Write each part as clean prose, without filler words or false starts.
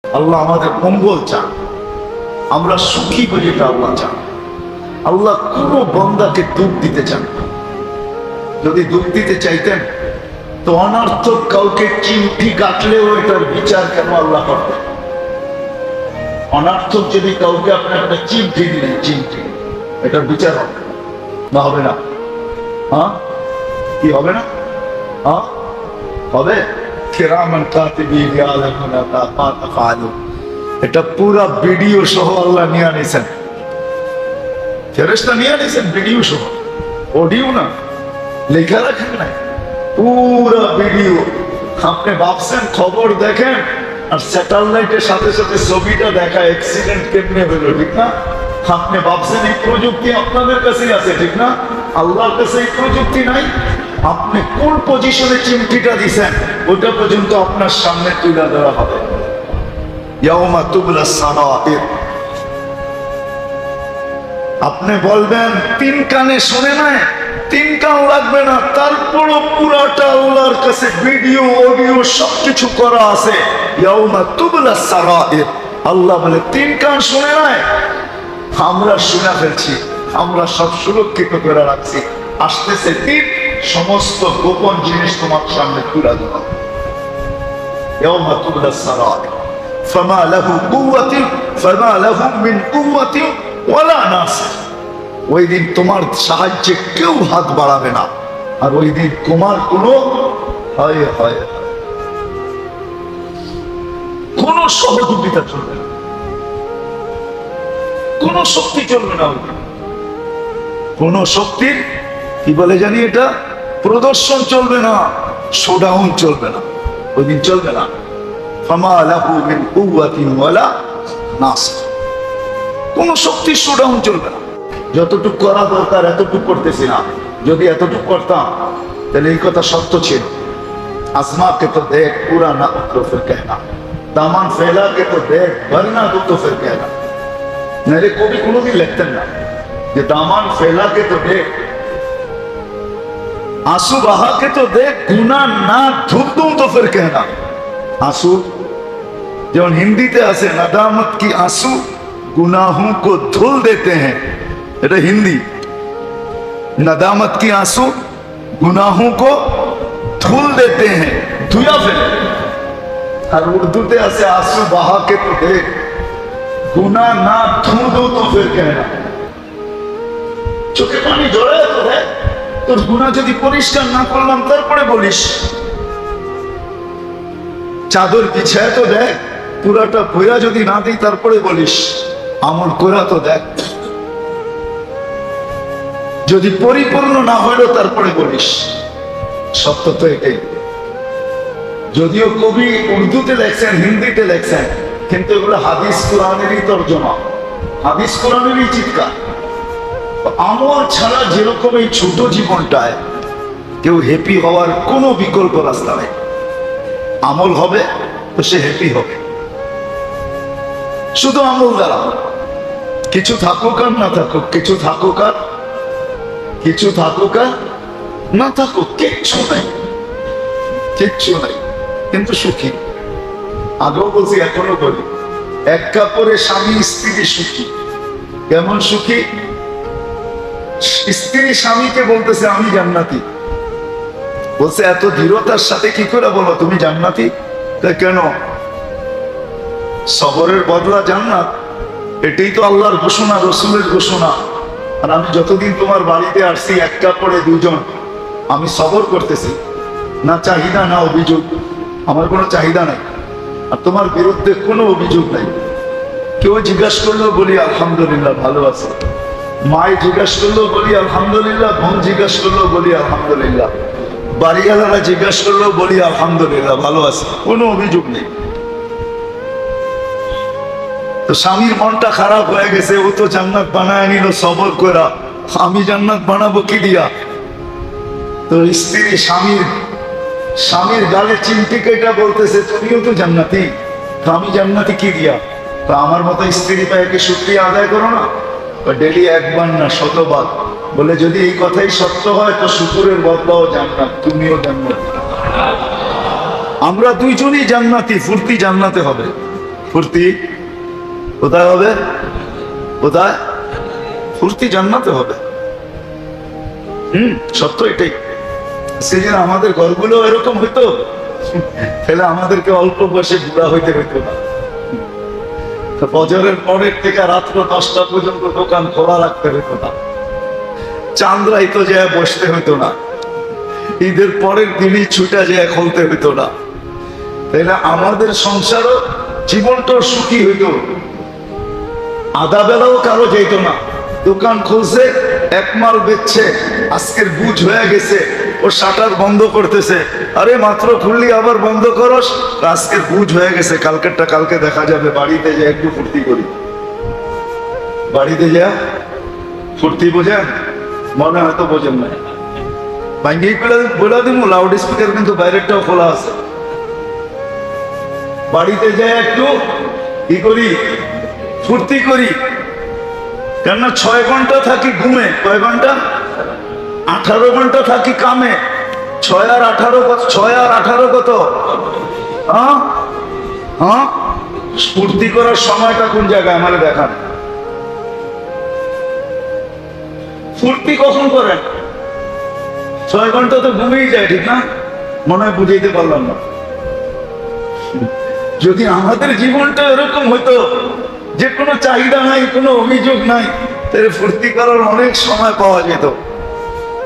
আল্লাহ আমাদের মঙ্গল চান, আমরা সুখী হই, এটা আল্লাহ চান। আল্লাহ কোনো বান্দাকে দুঃখ দিতে চান না। যদি দুঃখ দিতে চাইতেন তো অনর্থক কাউকে চিমটি কাটলেও এটার বিচার কেন আল্লাহ করতেন? অনর্থক যদি কাউকে আপনি একটা চিমটি দিলেন, চিমটি, এটার বিচার হবে না? হবে না? হ্যাঁ, কি হবে না? হ্যাঁ হবে। কিরামান কাতিবিন ইয়ালামুনা মা তাফআলুন, এটা পুরা ভিডিও সহ আল্লাহ নিয়ে নিয়েছেন, ফেরেশতা নিয়ে নিয়েছেন ভিডিও সহ, অডিও না, লেখা রাখেন নাই, পুরা ভিডিও। আপনি ভাবছেন খবর দেখেন আর স্যাটেলাইটের সাথে সাথে ছবিটা দেখা, অ্যাক্সিডেন্ট কেমনে হলো, ঠিক না? আপনি ভাবছেন এই প্রযুক্তি আপনাদের কাছেই আছে, ঠিক না? আল্লাহর কাছে এই প্রযুক্তি নাই। আপনি কোন পজিশনে চিমটিটা দিছেন ওটা পর্যন্ত আপনার সামনে তুলে ধরা হবে। ইয়াউমা তুবলাস সারাইর। আপনি বলবেন তিন কানে শোনে নাই, তিন কান লাগবে না, তারপরও পুরাটা আল্লাহর কাছে ভিডিও অডিও সবকিছু করা আছে। ইয়াউমা তুবলাস সারাইর। আল্লাহ বলে তিন কান শুনে নাই, আমরা শুনে ফেলছি, আমরা সব সুরক্ষিত করে রাখছি। আসতেছে তিন, সমস্ত গোপন জিনিস তোমার সামনে তুলে ধরা। ইয়াউমা তুবলাস সারাইর ফামা লাহু কুওয়াতিন ফামা লাহু মিন কুওয়াতিন ওয়ালা নাসির। ওই দিন তোমার সাহায্যে কেউ হাত বাড়াবে না, আর ওই দিন তোমার কোনো কোনো সহযোগিতা চলবে না, কোন শক্তি চলবে না। ওই দিন কোন শক্তির কি বলে জানি এটা, প্রদর্শন চলবে না, শোডাউন চলবে না, ওই দিন চলবে না। ফামা লাহু মিন কুওয়াতিন ওয়ালা নাসির। কোন শক্তির শোডাউন চলবে না। যতটুকু করা দরকার এতটুকু করতেছি না। যদি এতটুকু করতাম তাহলে এই কথা সত্য ছিল। आसमां के तो देख पूरा ना तो फिर कहना, दामन फैला के तो देख भरना तो फिर कहना। मेरे को भी কোনো দিন লিখতেন না যে दामन फैला के तो देख, आंसू बहा के तो देख, गुनाह ना धुल दूं तो फिर कहना। आंसू যেমন হিন্দিতে আছে नदामत की आंसू गुनाहों को धुल देते हैं, এটা হিন্দি। नदामत की आंसू गुनाहों को धुल देते हैं, धुया फेले। और उर्दूते ऐसे आंसू बहा के तो देख, गुनाह ना धुल दो तो फिर कहना। চোখে পানি ঝরে তো দেখ, তোর গুনাহ যদি পরিষ্কার না করলাম তারপরে বলিস। চাদর বিছায় তো দেখ, পুরাটা ভুয়া যদি না দিই তারপরে বলিস। আমল করা তো দেখ, যদি পরিপূর্ণ না হইল তারপরে বলিস। সত্য তো এটাই। যদিও কবি উর্দুতে লেখছেন, হিন্দিতে লেখছেন, কিন্তু এগুলো হাদিস কোরআনেরই তর্জমা, হাদিস কোরআনেরই চিৎকার। আমল ছাড়া যেরকম এই ছোট জীবনটায় কেউ হ্যাপি হওয়ার কোনো বিকল্প রাস্তা নেই। আমল হবে তো সে হ্যাপি হবে, শুধু আমল দ্বারা। কিছু থাকুক আর না থাকুক, কিছু থাকুক আর কিছু থাকুক আর না থাকুক, কিচ্ছু নাই, কিচ্ছু নাই, কিন্তু সুখী। আগেও বলছি এখনো বলি, এক কাপড়ে স্বামী স্ত্রী সুখী। কেমন সুখী? স্ত্রী স্বামীকে বলতেছে আমি জান্নাতি, বলছে এত দৃঢ়তার সাথে কি করে বলো তুমি জান্নাতি? কেন? সবরের বদলা জান্নাত, এটাই তো আল্লাহর ঘোষণা, রসুলের ঘোষণা। আর আমি যতদিন তোমার বাড়িতে আসছি এক কাপড়ে দুজন, আমি সবর করতেছি, না চাহিদা না অভিযোগ, আমার কোনো চাহিদা নাই, আর তোমার বিরুদ্ধে কোনো অভিযোগ নাই। কেউ জিজ্ঞাসা করলেও বলি আলহামদুলিল্লাহ ভালো আছে, মায় জিজ্ঞাসা করলেও বলি আলহামদুলিল্লাহ, বোন জিজ্ঞাসা করলেও বলি আলহামদুলিল্লাহ, বাড়িওয়ালারা জিজ্ঞাসা করলেও বলি আলহামদুলিল্লাহ ভালো আছে, কোনো অভিযোগ নেই। তো স্বামীর মনটা খারাপ হয়ে গেছে, ও তো জান্নাত বানায় নিল সবর করা, আমি জান্নাত বানাবো কি দিয়া? তো স্ত্রী স্বামীর গালে চিমটি কেটে বলতেছে তুমিও তো জান্নাতি, তো আমি জান্নাতি কি দিয়া? তো আমার মতো স্ত্রী পায়কে শুকরিয়া আদায় করো না, ডেলি একবার না শতবার। বলে যদি এই কথাই সত্য হয় তো শুকুরের বদলাও জান্নাত, তুমিও জান্নাত। আমরা দুইজনই জান্নাতি, ফুর্তি জান্নাতে হবে। ফুর্তি কোথায় হবে? কোথায়? ফুর্তি জান্নাতে হবে। সত্য এটাই। সেদিন আমাদের ঘরগুলো এরকম হইতো, তাহলে আমাদেরকে অল্প বয়সে বুড়া হইতে হইতো না। ফজরের পরের থেকে রাত্র 10টা পর্যন্ত দোকান খোলা রাখতে হইতো না, চাঁদরাই তো যায় বসতে হইতো না, ঈদের পরের দিনই ছুটা যায় খুলতে হইতো না। তাইলে আমাদের সংসারও জীবনটাও সুখী হইত। আধা বেলাও কারো যেত না, দোকান খুলছে, এক মাল বেচছে, আজকের বুঝ হয়ে গেছে, ও শাটার বন্ধ করতেছে, আরে মাত্র খুললি আবার বন্ধ করস, আজকের বুঝ হয়ে গেছে, কালকেরটা কালকে দেখা যাবে, বাড়িতে যে একটু ফুর্তি করি। বাড়িতে যা ফুর্তি বোঝেন? মনে হয়তো বোঝেন না। ভাঙ্গি বলে দিব, লাউড স্পিকার কিন্তু বাইরেরটাও খোলা আছে। বাড়িতে যাই একটু কি করি? ফুর্তি করি। কেননা 6 ঘন্টা থাকি ঘুমে, কয় ঘন্টা? 18 ঘন্টা থাকি কামে। 6 আর 18 কত? হ্যাঁ, ফুর্তি করার সময়টা কোন জায়গায় আমার দেখান। ফুর্তি কখন করেন? 6 ঘন্টা তো ঘুমিয়ে যায়, ঠিক না? মনে হয় বুঝাইতে পারলাম না। যদি আমাদের জীবনটা এরকম হতো যে কোনো চাহিদা নাই, কোনো অভিযোগ নাই, তাহলে ফুর্তি করার অনেক সময় পাওয়া যেত।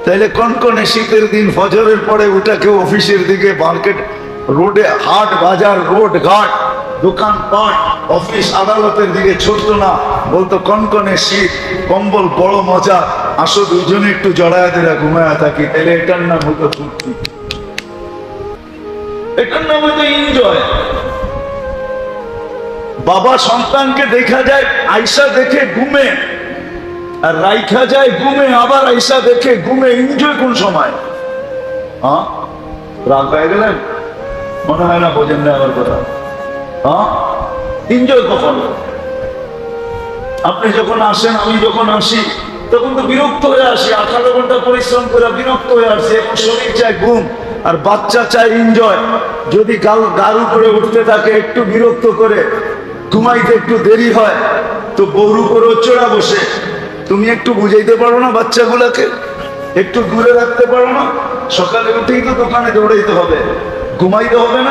তাইলে কনকনে শীতের দিন ফজরের পরে উঠা কেউ অফিসের দিকে, মার্কেট, রোডে, হাট বাজার, রোড ঘাট, দোকানপাট, অফিস আদালতের দিকে ছুটতো না, বলতো কনকনে শীত, কম্বল বড় মজা, আসো দুজনে একটু জড়ায়া দিলা ঘুমায়া থাকি। তাহলে এটার নাম হতো ফুর্তি, এটার নাম হতো এনজয়। বাবা সন্তানকে দেখা যায় আয়সা দেখে ঘুমে, আর রাইখা যায় ঘুমে, আবার আয়সা দেখে ঘুমে। এনজয় কোন সময়? হ্যাঁ, রাগ হয়ে গেলেন? মনে হয় না বোঝেন না আমার কথা। হ্যাঁ, এনজয় কখন? আপনি যখন আসেন, আমি যখন আসি, তখন তো বিরক্ত হয়ে আসি। 18 ঘন্টা পরিশ্রম করে বিরক্ত হয়ে আসছে, এখন শরীর চায় ঘুম, আর বাচ্চা চায় এনজয়। যদি গার উপরে উঠতে থাকে, একটু বিরক্ত করে, ঘুমাইতে একটু দেরি হয়, তো বউর উপরেও চড়া বসে। তুমি একটু বুঝাইতে পারো না বাচ্চাগুলাকে? একটু দূরে রাখতে পারো না? সকালে উঠেই তো দোকানে দৌড়াইতে হবে, ঘুমাইতে হবে না?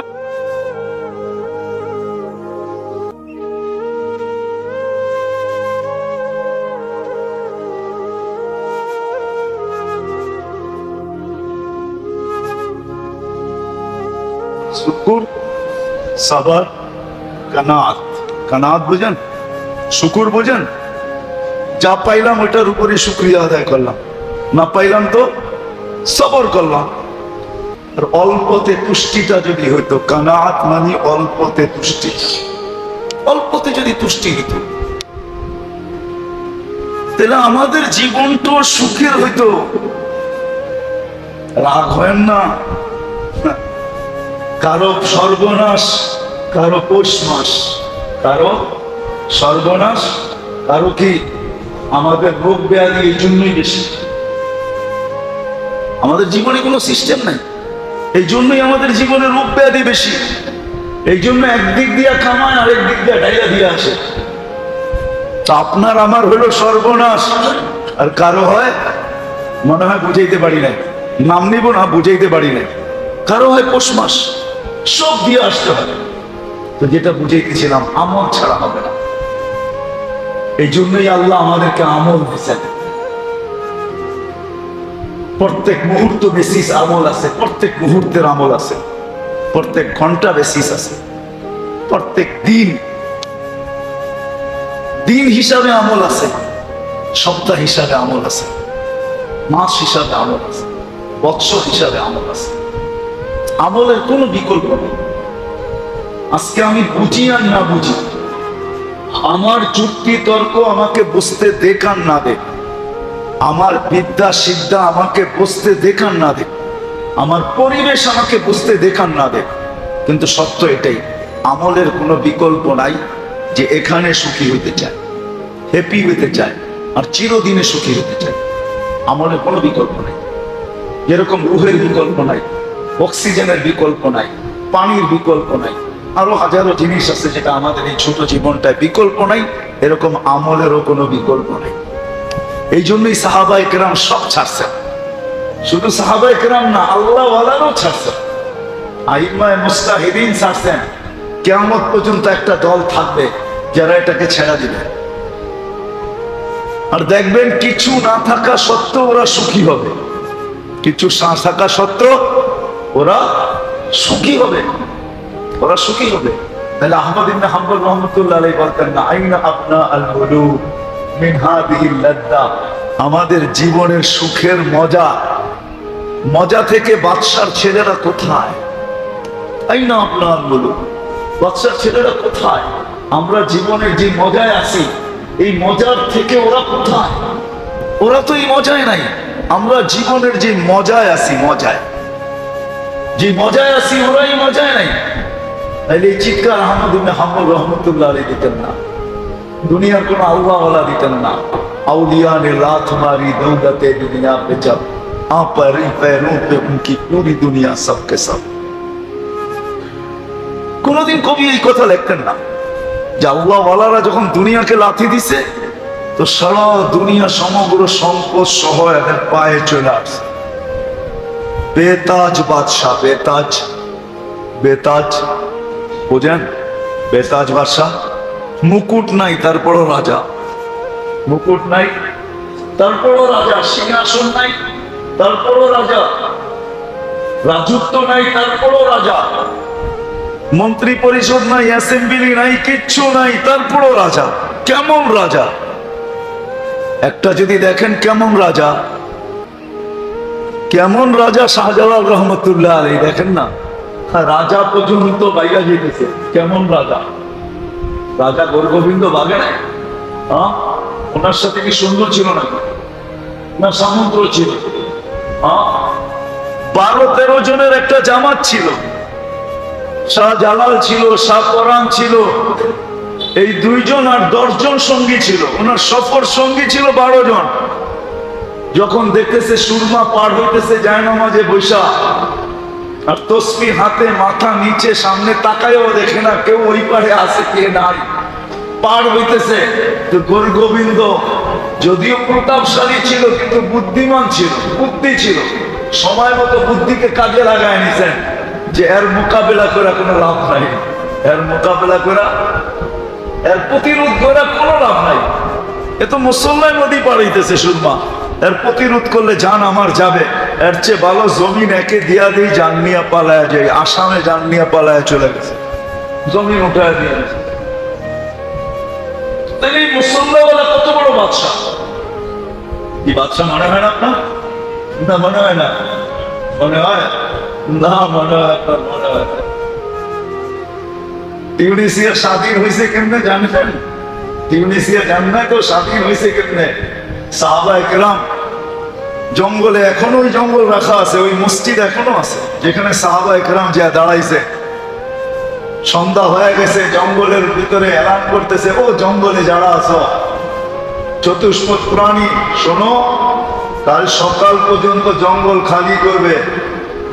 শুকুর, সাবার, কানাত। কানাত বুঝেন? শুকুর বুঝেন? যা পাইলাম ওইটার উপরে শুকরিয়া আদায় করলাম, না পাইলাম তো সবর করলাম। আর অল্পতে তুষ্টিটা যদি হইতো, কানাত মানে অল্পতে তুষ্টি, অল্পতে যদি তুষ্টি হইতো, তাহলে আমাদের জীবনটা সুখের হইতো। রাগ হয় না, কারো সর্বনাশ, কারো পৌষ মাস, কারো সর্বনাশ, কারো কি আমাদের রোগ ব্যাধি। এই জন্যই বেশি আমাদের জীবনে কোনো সিস্টেম নাই, এই জন্যই আমাদের জীবনে রোগ ব্যাধি বেশি। এই জন্য একদিক দিয়ে কামায়, আরেক দিক দিয়ে ঢাইয়া দিয়ে আসে। তা আপনার আমার হলো সর্বনাশ, আর কারো হয় মনে হয় বুঝাইতে পারি নাই, নাম নিব না, বুঝাইতে পারি নাই। কারো হয় পৌষ মাস, সব দিয়ে আসতে হবে। তো যেটা বুঝাইতেছিলাম, আমল ছাড়া হবে না। এই জন্যই আল্লাহ আমাদেরকে আমল দিয়েছেন। প্রত্যেক মুহূর্ত বেসিস আমল আছে, প্রত্যেক মুহূর্তের আমল আছে, প্রত্যেক ঘন্টা বেসিস আছে, প্রত্যেক দিন দিন হিসাবে আমল আছে, সপ্তাহ হিসাবে আমল আছে, মাস হিসাবে আমল আছে, বৎসর হিসাবে আমল আছে। আমলের কোনো বিকল্প নেই। আজকে আমি বুঝি আর না বুঝি, আমার যুক্তি তর্ক আমাকে বুঝতে দেখান না দেখ, আমার বিদ্যা সিদ্ধা আমাকে বুঝতে দেখান না দেখ, আমার পরিবেশ আমাকে বুঝতে দেখান না দেখ, কিন্তু সত্য এটাই, আমলের কোনো বিকল্প নাই। যে এখানে সুখী হইতে চায়, হ্যাপি হইতে চায়, আর চিরদিনে সুখী হতে চায়, আমলের কোনো বিকল্প নাই। যেরকম রুহের বিকল্প নাই, অক্সিজেনের বিকল্প নাই, পানির বিকল্প নাই, আরো হাজারো জিনিস আছে যেটা আমাদের এই ছোট জীবনটায় বিকল্প নাই, এরকম আমলেরও কোনো বিকল্প নেই। এই জন্যই সাহাবায়ে কেরাম সব ছাড়ছেন। শুধু সাহাবায়ে কেরাম না, আল্লাহ ওয়ালারও ছাড়ছেন, আইম্মায়ে মুজতাহিদিন ছাড়ছেন। কিয়ামত পর্যন্ত একটা দল থাকবে যারা এটাকে ছেড়ে দিবে। আর দেখবেন কিছু না থাকা সত্ত্বেও ওরা সুখী হবে, কিছু না থাকা সত্ত্বেও ওরা সুখী হবে, ওরা সুখী হবে। তাহলে আহমদ ইবনে হাম্বল রাহমাতুল্লাহ আলাইহি বলতেন না, আইনা আপনা আল বুলুগ মিন হাদিহিল লাদ্দা, আমাদের জীবনের সুখের মজা থেকে বাদশার ছেলেরা কোথায়? আইনা আপনা আল বুলুগ, বাদশার ছেলেরা কোথায়? আমরা জীবনের যে মজায় আছি এই মজার থেকে ওরা কোথায়? ওরা তো এই মজায় নাই। আমরা জীবনের যে মজায় আছি, যে মজায় আছি ওরা এই মজায় নাই। তাইলে এই চিৎকার আহমদ ইবনে হাম্বল রাহমাতুল্লাহ আলাইহি দিতেন না, দুনিয়ার কোন আল্লাহওয়ালা দিতেন না। আউলিয়া ने लात मारी दौलते दुनिया पे जब आ परी पैरों पे उनकी पूरी दुनिया सबके सब। কোনদিন কবি এই কথা লিখতেন না যে আল্লাহওয়ালারা যখন দুনিয়াকে লাথি দিছে তো সারা দুনিয়া সমগ্র সম্পদ সহ এদের পায়ে চলে আসছে। বেতাজ বাদশাহ, বেতাজ বোঝেন? বেতাজ বাদশাহ, মুকুট নাই তারপরও রাজা, মুকুট নাই তারপরও রাজা, সিংহাসন নাই তারপরও রাজা, রাজত্ব নাই তারপরও রাজা, মন্ত্রী পরিষদ নাই, অ্যাসেম্বলি নাই, কিচ্ছু নাই, তারপরও রাজা। কেমন রাজা? একটা যদি দেখেন কেমন রাজা, কেমন রাজা শাহজালাল রহমতুল্লাহ আলাইহি, দেখেন না, রাজা পর্যন্ত বাইরা যেতেছে। কেমন রাজা? রাজা গোরগোবিন্দ বাগে নাই? ওনার সাথে কি সুন্দর ছিল নাকি? না সমুদ্র ছিল? 12-13 জনের একটা জামাত ছিল। শাহজালাল ছিল, শাহ পরান ছিল, এই 2 জন আর 10 জন সঙ্গী ছিল। ওনার সফর সঙ্গী ছিল 12 জন। যখন দেখতেছে সুরমা পার হইতেছে জায়নামাজে বৈশা, আর তসবিহ হাতে, মাথা নিচে, সামনে তাকায়ও দেখে না কেউ ওই পারে আছে কে নাই, পার হইতেছে। তো গোরগোবিন্দ যদিও প্রতাপশালী ছিল কিন্তু বুদ্ধিমান ছিল, বুদ্ধি ছিল, সময় মতো বুদ্ধিকে কাজে লাগায় নিছেন যে এর মোকাবেলা করা কোনো লাভ নাই, এর মোকাবেলা করা, এর প্রতিরোধ করা কোনো লাভ নাই। এ তো মুসলমান নদী পার হইতেছে সুরমা, এর প্রতিরোধ করলে জান আমার যাবে, এর চেয়ে ভালো জমিন একে দিয়া দিই, জান নিয়ে পালায় যায়। আসামে জান নিয়ে পালায় চলে গেছে, জমিন উঠায় দিয়ে গেছে। তাহলে এই মুসলমানওয়ালা কত বড় বাদশাহ! কি বাদশাহ মনে হয় না আপনার? না মনে হয় না? মনে হয় না, মনে হয় আপনার, মনে হয়। টিউনিসিয়া স্বাধীন হয়েছে কেমনে জানেন? টিউনিসিয়া জানেন তো স্বাধীন হয়েছে কেমনে? সাহাবায়ে কেরাম জঙ্গলে, এখনো ওই জঙ্গল রাখা আছে, ওই মসজিদ এখনো আছে যেখানে সাহাবায়ে কেরাম যা দাঁড়াইছে। সন্ধ্যা হয়ে গেছে, জঙ্গলের ভিতরে এলান করতেছে, ও জঙ্গলে যারা আছো, চতুষ্পদ প্রাণী শোনো, কাল সকাল পর্যন্ত জঙ্গল খালি করবে।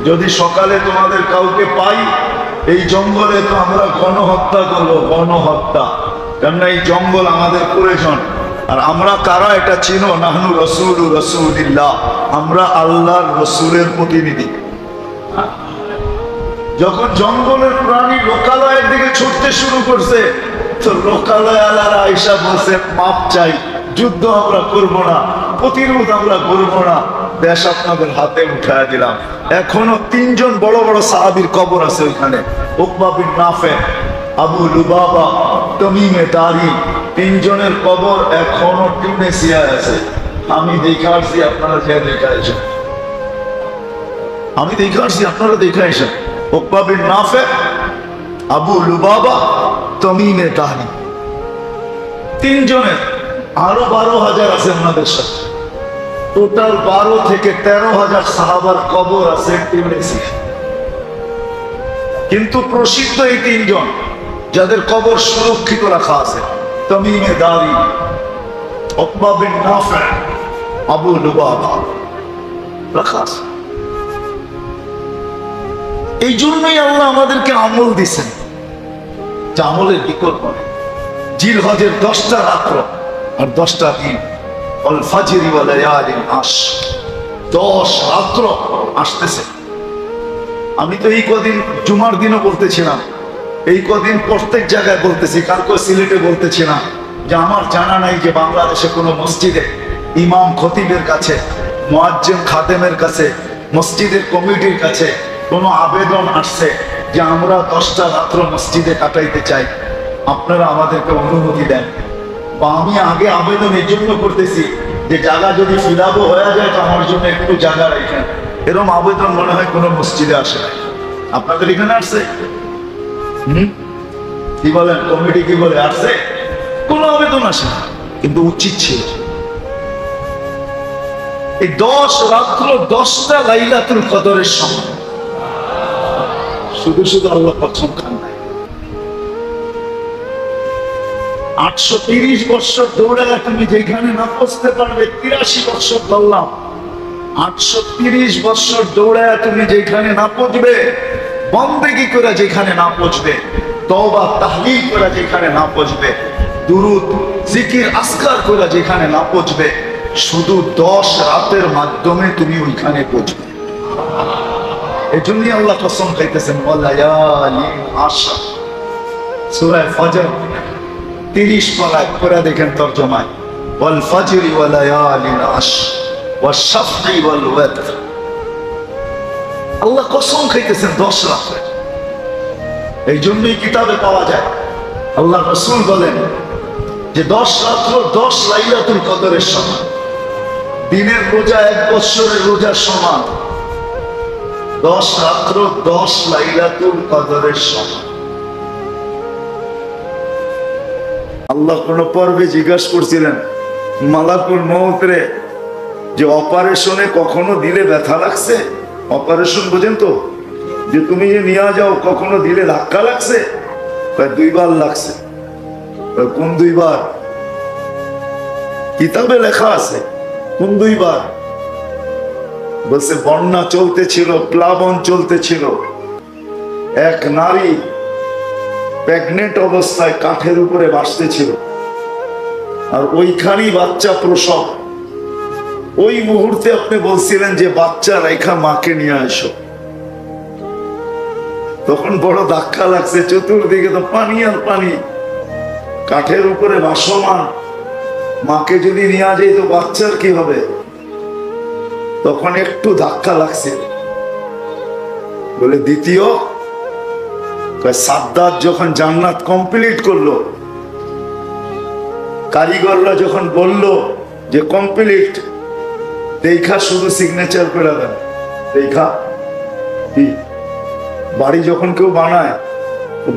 যদি সকালে তোমাদের কাউকে পাই, এই জঙ্গলে তো আমরা গণহত্যা করবো, গণহত্যা। কেননা এই জঙ্গল আমাদের প্রয়োজন। আর আমরা কারা এটা চিনো? নাহনু রাসূলু রাসূলিল্লাহ, আমরা আল্লাহর রাসূলের প্রতিনিধি। যখন জঙ্গলের প্রাণী লোকালয়ের দিকে ছুটতে শুরু করছে, তো লোকালয় আলারা আয়েশা বলছে মাপ চাই, যুদ্ধ আমরা করব না, প্রতিরোধ আমরা করব না, দেশ আপনাদের হাতে উঠায় দিলাম। এখনো 3 জন বড় বড় সাহাবীর কবর আছে ওইখানে, উকবা বিন নাফে, আবু লুবাবা, তামিমে দারি, 3 জনের কবর এখনো টিউনিসিয়ায় আছে। আমি দেখে আসছি, আপনারা যে দেখে আসেন, আমি দেখে আসছি, আপনারা দেখে আসেন। উকবা বিন নাফে, আবু লুবাবা, তামিমে দারি, 3 জনের, আরো 12,000 আছে ওনাদের সাথে। টোটাল 12 থেকে 13,000 সাহাবার কবর আছে টিউনিসিয়া। কিন্তু প্রসিদ্ধ এই 3 জন যাদের কবর সুরক্ষিত রাখা আছে, তামিমে দারি, উকবা বিন নাফে, আবু লুবাবা, রাখা আছে। এই জন্যই আল্লাহ আমাদেরকে আমল দিছেন। যা আমলের বিকল্প নেই। জিলহজের 10টা রাত্র আর 10টা দিন, আল ফাজরি ওয়া লায়ালিন আশর, 10 রাত্র আসতেছে। আমি তো এই কদিন জুমার দিনও বলতেছিলাম, এই কদিন প্রত্যেক জায়গায় বলতেছি, কালকে সিলেটে বলতেছিলাম যে আমার জানা নাই যে বাংলাদেশে কোনো মসজিদে ইমাম খতিবের কাছে, মুয়াজ্জিন খাদেমের কাছে, মসজিদের কমিটির কাছে কোনো আবেদন আসছে যে আমরা 10টা রাত্র মসজিদে কাটাইতে চাই, আপনারা আমাদেরকে অনুমতি দেন। বা আমি আগে আবেদন এই জন্য করতেছি যে জায়গা যদি ফিলাবো হয়ে যায় তো আমার জন্য একটু জায়গা রাখেন। এরকম আবেদন মনে হয় কোনো মসজিদে আসে না। আপনাদের এখানে আসছে? কি বলেন, কমিটি কি বলে আসছে? কোনো আবেদন আসে না, কিন্তু উচিত ছিল। এই 10 রাত্র 10টা লাইলাতুল কদরের সময় শুধু শুধু আল্লাহ পছন্দ খান নাই। 830 বছর দৌড়ালে তুমি যেখানে না পৌঁছতে পারবে, 83 বছর বললাম, 830 বছর দৌড়ায় তুমি যেখানে না পৌঁছবে, বন্দেগী করে যেখানে না পৌঁছবে, তওবা তাহলিল করে যেখানে না পৌঁছবে, দুরুদ জিকির আসকার করে যেখানে না পৌঁছবে, শুধু 10 রাতের মাধ্যমে তুমি ওইখানে পৌঁছবে। এই জন্যই আল্লাহ কসম খাইতেছেন ওয়ালায়ালিন আশর, সূরা ফজর 30 পারায় করে দেখেন তরজমায়, ওয়াল ফজরি ওয়ালায়ালিন আশর ওয়াশ শাফঈ ওয়াল ওয়াতর। আল্লাহ কসম খাইতেছেন 10 রাতে। এই জন্যই কিতাবে পাওয়া যায়, আল্লাহ রাসূল বলেন যে 10 রাত্র 10 লাইলাতুল কদরের সমান, দিনের রোজা 1 বছরের রোজার সমান, 10 রাত্র 10 লাইলাতুল কদরের সমান। আল্লাহ কোন পর্বে জিজ্ঞাসা করছিলেন মালাকুল মউতরে যে অপারেশনে কখনো দিলে ব্যথা লাগছে? অপারেশন বোঝেন তো, যে তুমি যে নিয়ে যাও কখনো দিলে ধাক্কা লাগছে? 2 বার লাগছে। কোন 2 বার? কিতাবে লেখা আছে কোন 2 বার? বলছে বন্যা চলতেছিল, প্লাবন চলতেছিল, এক নারী প্রেগনেন্ট অবস্থায় কাঠের উপরে ভাসতেছিল, আর ওইখানেই বাচ্চা প্রসব। ওই মুহূর্তে আপনি বলছিলেন যে বাচ্চা রেখা মাকে নিয়ে আসো। তখন বড় ধাক্কা লাগছে, চতুর্দিকে তো পানি আর পানি, কাঠের উপরে ভাসমান, মাকে যদি নিয়ে যায় তো বাচ্চার কি হবে? তখন একটু ধাক্কা লাগছে। বলে দ্বিতীয় সাদ্দাত যখন জান্নাত কমপ্লিট করলো, কারিগররা যখন বলল যে কমপ্লিট, দেখা শুধু সিগনেচার করে দেন। দেখা কি বাড়ি যখন কেউ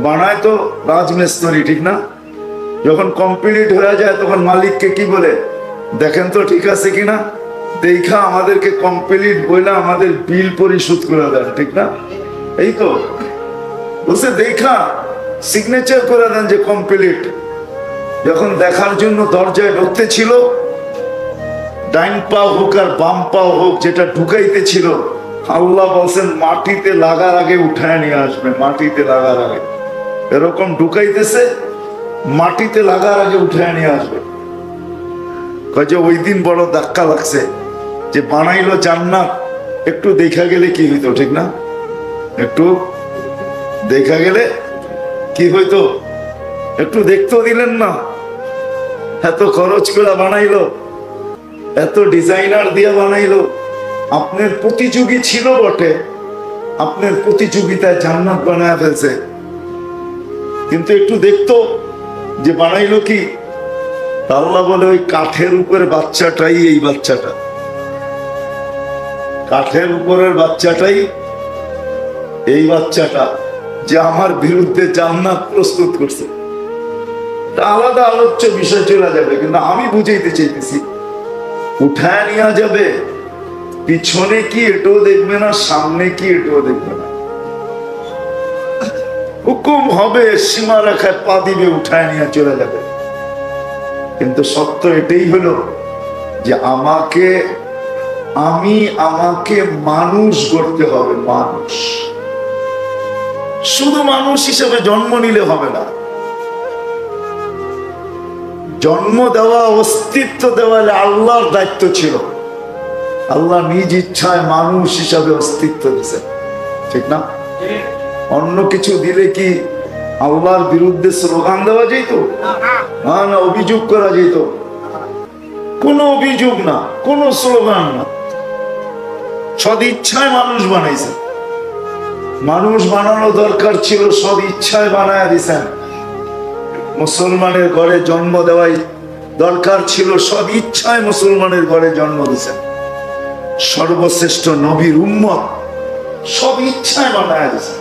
বানায় তো রাজমিস্ত্রি, ঠিক না? যখন কমপ্লিট হয়ে যায় তখন মালিককে কি বলে, দেখেন তো ঠিক আছে কিনা, দেখা আমাদেরকে কমপ্লিট বলে আমাদের বিল পরিশোধ করে দেন, ঠিক না? এই তো বলছে দেখা সিগনেচার করে দেন যে কমপ্লিট। যখন দেখার জন্য দরজায় ঢুকতে ছিল, ডাইন পা হোক আর বাম পা হোক, যেটা ঢুকাইতে ছিল, আল্লাহ বলছেন মাটিতে লাগার আগে উঠায় নিয়ে আসবে। মাটিতে লাগার আগে এরকম ঢুকাইতেছে, মাটিতে লাগার আগে উঠায় নিয়ে আসবে। যে ওই দিন বড় ধাক্কা লাগছে, যে বানাইলো জান্নাত, একটু দেখা গেলে কি হইতো, ঠিক না? একটু দেখা গেলে কি হইতো? একটু দেখতেও দিলেন না। এত খরচ করে বানাইলো, এত ডিজাইনার দিয়ে বানাইলো, আপনার প্রতিযোগী ছিল বটে, আপনার প্রতিযোগিতায় জান্নাত বানায় ফেলছে, কিন্তু একটু দেখতো যে বানাইলো কি। আল্লাহ বলে ওই কাঠের উপরে বাচ্চাটাই এই বাচ্চাটা, কাঠের উপরের বাচ্চাটাই এই বাচ্চাটা যে আমার বিরুদ্ধে জান্নাত প্রস্তুত করছে। আলাদা আলোচ্য বিষয় চলে যাবে, কিন্তু আমি বুঝাইতে চাইতেছি উঠায় নিয়ে যাবে, পিছনে কি এটাও দেখবে না, সামনে কি এটাও দেখবে না, হুকুম হবে সীমা রেখায় পা দিবে, উঠায় নিয়ে চলে যাবে। কিন্তু সত্য এটাই হলো যে আমাকে মানুষ গড়তে হবে। মানুষ শুধু মানুষ হিসেবে জন্ম নিলে হবে না, জন্ম দেওয়া, অস্তিত্ব দেওয়া আল্লাহর দায়িত্ব ছিল। আল্লাহ নিজ ইচ্ছায় মানুষ হিসাবে অস্তিত্ব দিয়েছেন, ঠিক না? অন্য কিছু দিলে কি আল্লাহর বিরুদ্ধে স্লোগান দেওয়া যেত? না, অভিযোগ করা যেত। কোনো অভিযোগ না, কোনো স্লোগান না। সদ ইচ্ছায় মানুষ বানাইছে। মানুষ বানানো দরকার ছিল, সদ ইচ্ছায় বানায় দিয়েছেন। মুসলমানের ঘরে জন্ম দেওয়াই দরকার ছিল, সদ ইচ্ছায় মুসলমানের ঘরে জন্ম দিয়েছেন। সর্বশ্রেষ্ঠ নবীর উম্মত সব ইচ্ছায় বানায় দিয়েছেন।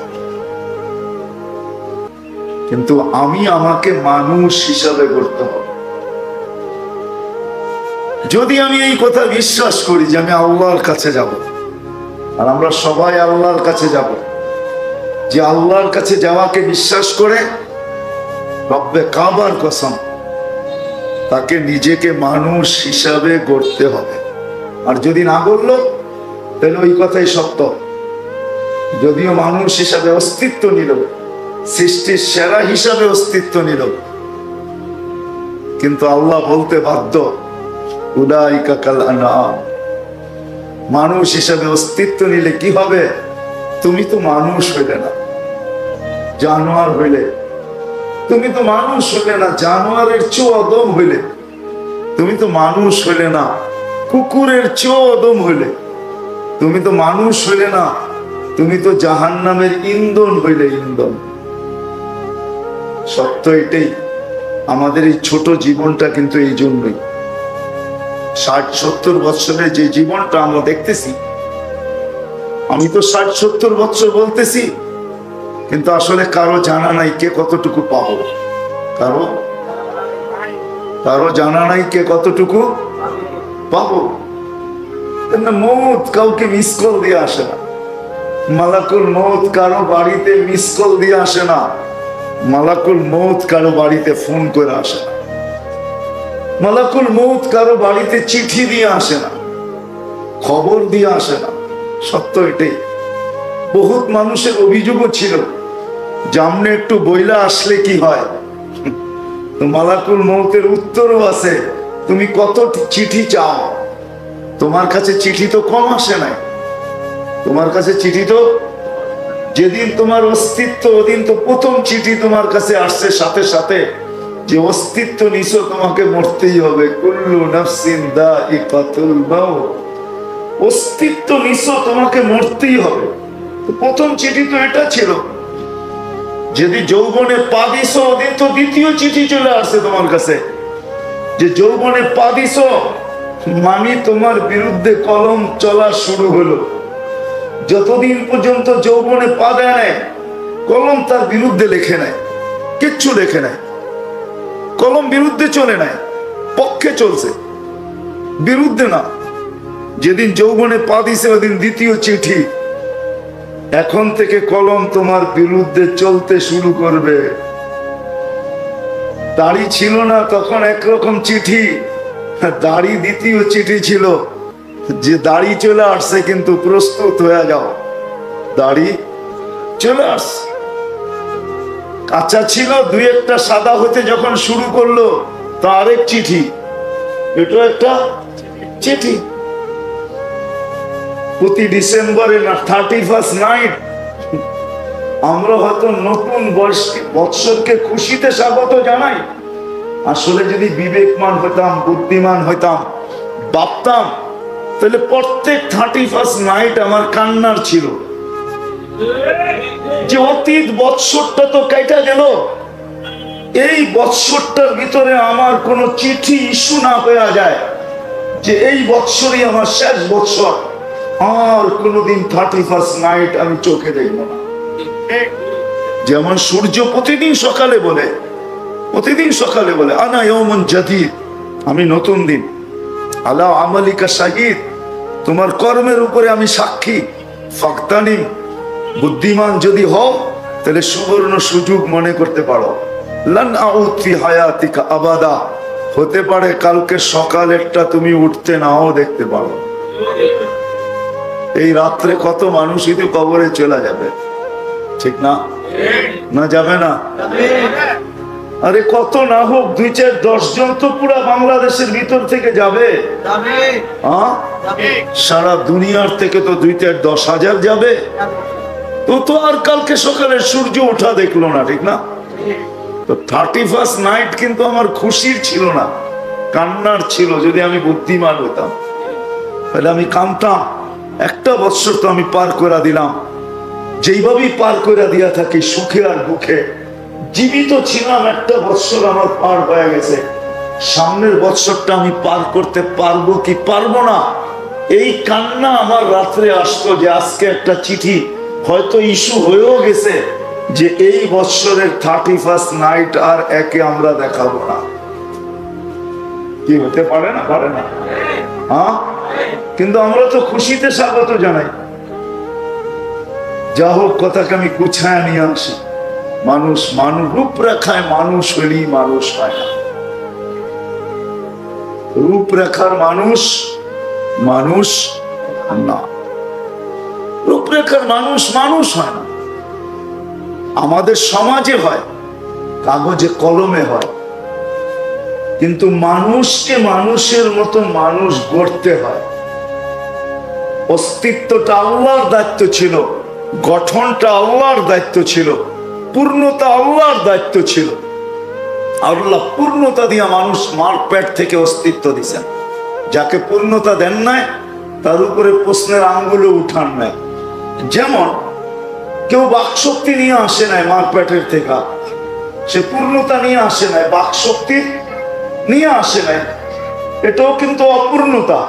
কিন্তু আমাকে মানুষ হিসাবে করতে হবে। যদি আমি এই কথা বিশ্বাস করি যে আমি আল্লাহর কাছে যাব, আর আমরা সবাই আল্লাহর কাছে যাব, যে আল্লাহর কাছে যাওয়াকে বিশ্বাস করে রব্বে কাবার কসম, তাকে নিজেকে মানুষ হিসাবে গড়তে হবে। আর যদি না করলো তাহলে ওই কথাই সত্য। যদিও মানুষ হিসাবে অস্তিত্ব নিল, সৃষ্টির সেরা হিসাবে অস্তিত্ব নিল, কিন্তু আল্লাহ বলতে বাধ্য, উলাইকা কাল আনআম। মানুষ হিসাবে অস্তিত্ব নিলে কি হবে? তুমি তো মানুষ হইলে না, জানোয়ার হইলে। তুমি তো মানুষ হইলে না, জানোয়ারের চেয়েও অদম হইলে। তুমি তো মানুষ হইলে না, কুকুরের চেয়েও অদম হইলে। তুমি তো মানুষ হইলে না, তুমি তো জাহান্নামের ইন্ধন হইলে, ইন্ধন। সত্য এটাই। আমাদের এই ছোট জীবনটা কিন্তু এই জন্যই, 60-70 বছরের যে জীবনটা আমরা দেখতেছি, আমি তো 60-70 বছর বলতেছি, কিন্তু আসলে কারো জানা নাই কে কতটুকু পাবো। কারো জানা নাই কে কতটুকু পাবো। মৌত কাউকে মিস কল দিয়ে আসে না। মালাকুল মৌত কারো বাড়িতে মিস কল দিয়ে আসে না। মালাকুল মৌত কারো বাড়িতে ফোন করে আসে না। মালাকুল মৌত কারো বাড়িতে চিঠি দিয়ে আসে না, খবর দিয়ে আসে না। সত্য এটাই। বহুত মানুষের অভিযোগও ছিল, জামনে একটু বইলা আসলে কি হয়। তো মালাকুল মৌতের উত্তরও আছে, তুমি কত চিঠি চাও। তোমার কাছে চিঠি তো কম আসে নাই। তোমার কাছে চিঠি তো, যেদিন তোমার অস্তিত্ব, ওদিন তো প্রথম চিঠি তোমার কাছে আসছে সাথে সাথে, যে অস্তিত্ব নিছো, তোমাকে মরতেই হবে। কুল্লু নাফসিন দাইকাতুল মাউত। অস্তিত্ব নিছো, তোমাকে মরতেই হবে। তো প্রথম চিঠি তো এটা ছিল। যদি যৌবনে পা দিছো, ওদিন তো দ্বিতীয় চিঠি চলে আসছে তোমার কাছে, যে যৌবনে পা দিছো মানে তোমার বিরুদ্ধে কলম চলা শুরু হলো। যতদিন পর্যন্ত যৌবনে পা দেয় নাই, কলম তার বিরুদ্ধে লেখে নাই, কিচ্ছু লেখে নাই। কলম বিরুদ্ধে চলে নাই, পক্ষে চলছে, বিরুদ্ধে না। যেদিন যৌবনে পা দিছে, ওদিন দ্বিতীয় চিঠি। এখন থেকে কলম তোমার বিরুদ্ধে চলতে শুরু করবে। দাড়ি ছিল না তখন একরকম চিঠি, দাড়ি দ্বিতীয় চিঠি ছিল, যে দাড়ি চলে আসছে কিন্তু প্রস্তুত হয়ে যাও, দাড়ি চলে আসছে। কাঁচা ছিল, দুই একটা সাদা হতে যখন শুরু করলো, তা আরেক চিঠি, এটা একটা চিঠি। প্রতি ডিসেম্বরে না 31 নাইট আমরা হয়তো নতুন বৎসরকে খুশিতে স্বাগত জানাই। আসলে যদি বিবেকমান হইতাম, বুদ্ধিমান হইতাম, ভাবতাম, তাহলে প্রত্যেক 31 নাইট আমার কান্নার ছিল, যে অতীত বৎসরটা তো কেটে গেল। এই বৎসরটার ভিতরে আমার কোনো চিঠি ইস্যু না হয়ে যায় যে এই বৎসরই আমার শেষ বৎসর, আর কোনোদিন 31 নাইট আমি চোখে দেখব না। যেমন সূর্য প্রতিদিন সকালে বলে আনা ইয়াউমুন জাদীদ, আমি নতুন দিন। আলা আমালিকা শাহিদ, তোমার কর্মের উপরে আমি সাক্ষী। ফাকতানিম, বুদ্ধিমান যদি হও তাহলে সুবর্ণ সুযোগ মনে করতে পারো। লান আউদ ফি হায়াতিকা আবাদা, হতে পারে কালকে সকালেরটা তুমি উঠতে নাও দেখতে পারো। এই রাত্রে কত মানুষ কিন্তু কবরে চলে যাবে, ঠিক না? না যাবে না? আরে কত না হোক 2-4-10 জন তো পুরা বাংলাদেশের ভিতর থেকে যাবে। সারা দুনিয়ার থেকে তো 2-4-10 হাজার যাবে। তো আর কালকে সকালে সূর্য ওঠা দেখলো না, ঠিক না? তো 31st নাইট কিন্তু আমার খুশির ছিল না, কান্নার ছিল। যদি আমি বুদ্ধিমান হতাম তাহলে আমি কাঁদতাম। একটা বৎসর তো আমি পার করে দিলাম, যেইভাবেই পার করে দিয়া থাকি সুখে আর দুঃখে। জীবিত ছিলাম, একটা বৎসর আমার পার হয়ে গেছে। সামনের বৎসরটা আমি পার করতে পারবো কি পারবো না, এই কান্না আমার রাত্রে আসতো যে আজকে একটা চিঠি হয়তো ইস্যু হয়েও গেছে যে এই বৎসরের 31st নাইট আর একে আমরা দেখাবো না। কি হতে পারে না? পারে না? হ্যাঁ, কিন্তু আমরা তো খুশিতে স্বাগত জানাই। যা হোক, কথাকে আমি গুছায় নিয়ে আসি। মানুষ রূপরেখায় মানুষ হলেই মানুষ হয় না। রূপরেখার মানুষ না, রূপরেখার মানুষ হয় না। আমাদের সমাজে হয়, কাগজে কলমে হয়, কিন্তু মানুষকে মানুষের মতো মানুষ গড়তে হয়। অস্তিত্বটা আল্লাহর দায়িত্ব ছিল, গঠনটা আল্লাহর দায়িত্ব ছিল, পূর্ণতা আল্লাহর দায়িত্ব ছিল। আল্লাহ পূর্ণতা দিয়া মানুষ মার পেট থেকে অস্তিত্ব দিয়েছেন। যাকে পূর্ণতা দেন নাই তার উপরে প্রশ্নের আঙ্গুলে উঠান নাই। যেমন কেউ বাকশক্তি নিয়ে আসে নাই মার পেটের থেকে, সে পূর্ণতা নিয়ে আসে নাই, বাকশক্তি নিয়ে আসে নাই, এটাও কিন্তু অপূর্ণতা।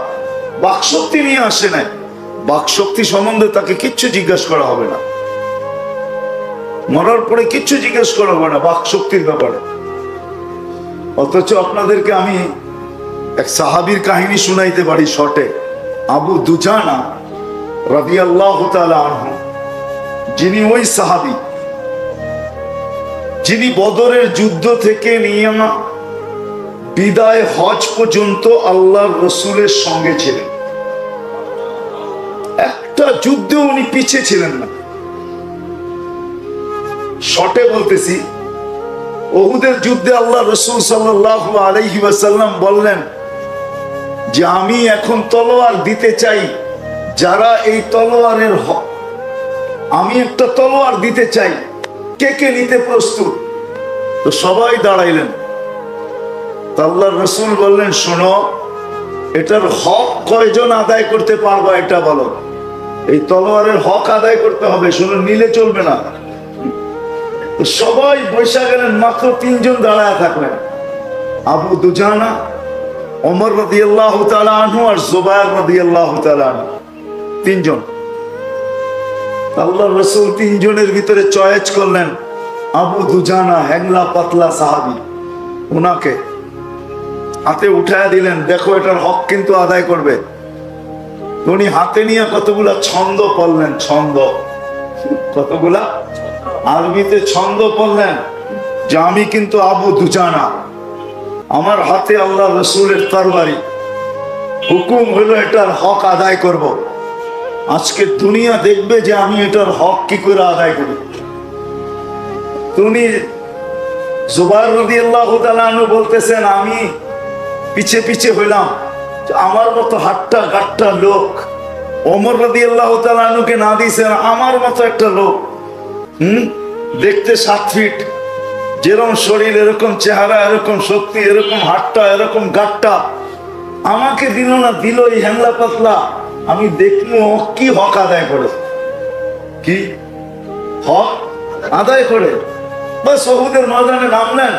বাকশক্তি নিয়ে আসে নাই, বাকশক্তি সম্বন্ধে তাকে কিচ্ছু জিজ্ঞাসা করা হবে না, মরার পরে কিচ্ছু জিজ্ঞেস করা হবে না বাকশক্তির ব্যাপারে। অথচ আপনাদেরকে আমি এক সাহাবীর কাহিনী শুনাইতে পারি শর্টে। আবু দুজানা রাদিয়াল্লাহু তাআলা আনহু, যিনি ওই সাহাবী যিনি বদরের যুদ্ধ থেকে নিয়ে বিদায় হজ পর্যন্ত আল্লাহর রাসূলের সঙ্গে ছিলেন। একটা যুদ্ধে উনি পিছিয়ে ছিলেন না। শর্টে বলতেছি, উহুদের যুদ্ধে আল্লাহ রাসূল সাল্লাল্লাহু আলাইহি ওয়াসাল্লাম বললেন যে আমি এখন তলোয়ার দিতে চাই, যারা এই তলোয়ারের আমি একটা তলোয়ার দিতে চাই, কে কে নিতে প্রস্তুত? তো সবাই দাঁড়াইলেন। আল্লাহ রাসূল বললেন, শোনো, এটার হক কয়জন আদায় করতে পারবা এটা বলো। এই তলোয়ারের হক আদায় করতে হবে, শুনো, নিলে চলবে না। সবাই বৈশা গেলেন, মাত্র 3 জন দাঁড়ায় থাকলেন, আবু দুজানা, ওমর রাদিয়াল্লাহু তাআলা আনহু আর জুবায়ের রাদিয়াল্লাহু তাআলা আনহু। 3 জন। আল্লাহর রাসূল 3 জনের ভিতরে চয়েস করলেন আবু দুজানা, হ্যাংলা পাতলা সাহাবী, ওনাকে হাতে উঠায় দিলেন, দেখো এটার হক কিন্তু আদায় করবে। উনি হাতে নিয়ে কতগুলা ছন্দ পড়লেন, ছন্দ, কতগুলা আরবিতে ছন্দ পড়লেন যে আমি কিন্তু আবু দুজানা, আমার হাতে আল্লাহ রাসূলের তরবারি, হুকুম হলো এটার হক আদায় করব। আজকে দুনিয়া দেখবে যে আমি এটার হক কি করে আদায় করি। উনি জুবায়ের রাদিয়াল্লাহু তাআলা আনহু বলতেছেন, আমি পিছে পিছে হইলাম, আমার মতো হাট্টা গাট্টা লোক ওমর রাদিয়াল্লাহু তাআলা আনহুকে না দিয়েছেন, আমার মতো একটা লোক, দেখতে 7 ফিট, যেরকম শরীর এরকম চেহারা, এরকম শক্তি, এরকম হাট্টা, এরকম গাট্টা, আমাকে দিল না, দিল এই হ্যাংলা পাতলা। আমি দেখবো কি হক আদায় করে, কি হক আদায় করে। বাস উহুদের ময়দানে নামলেন,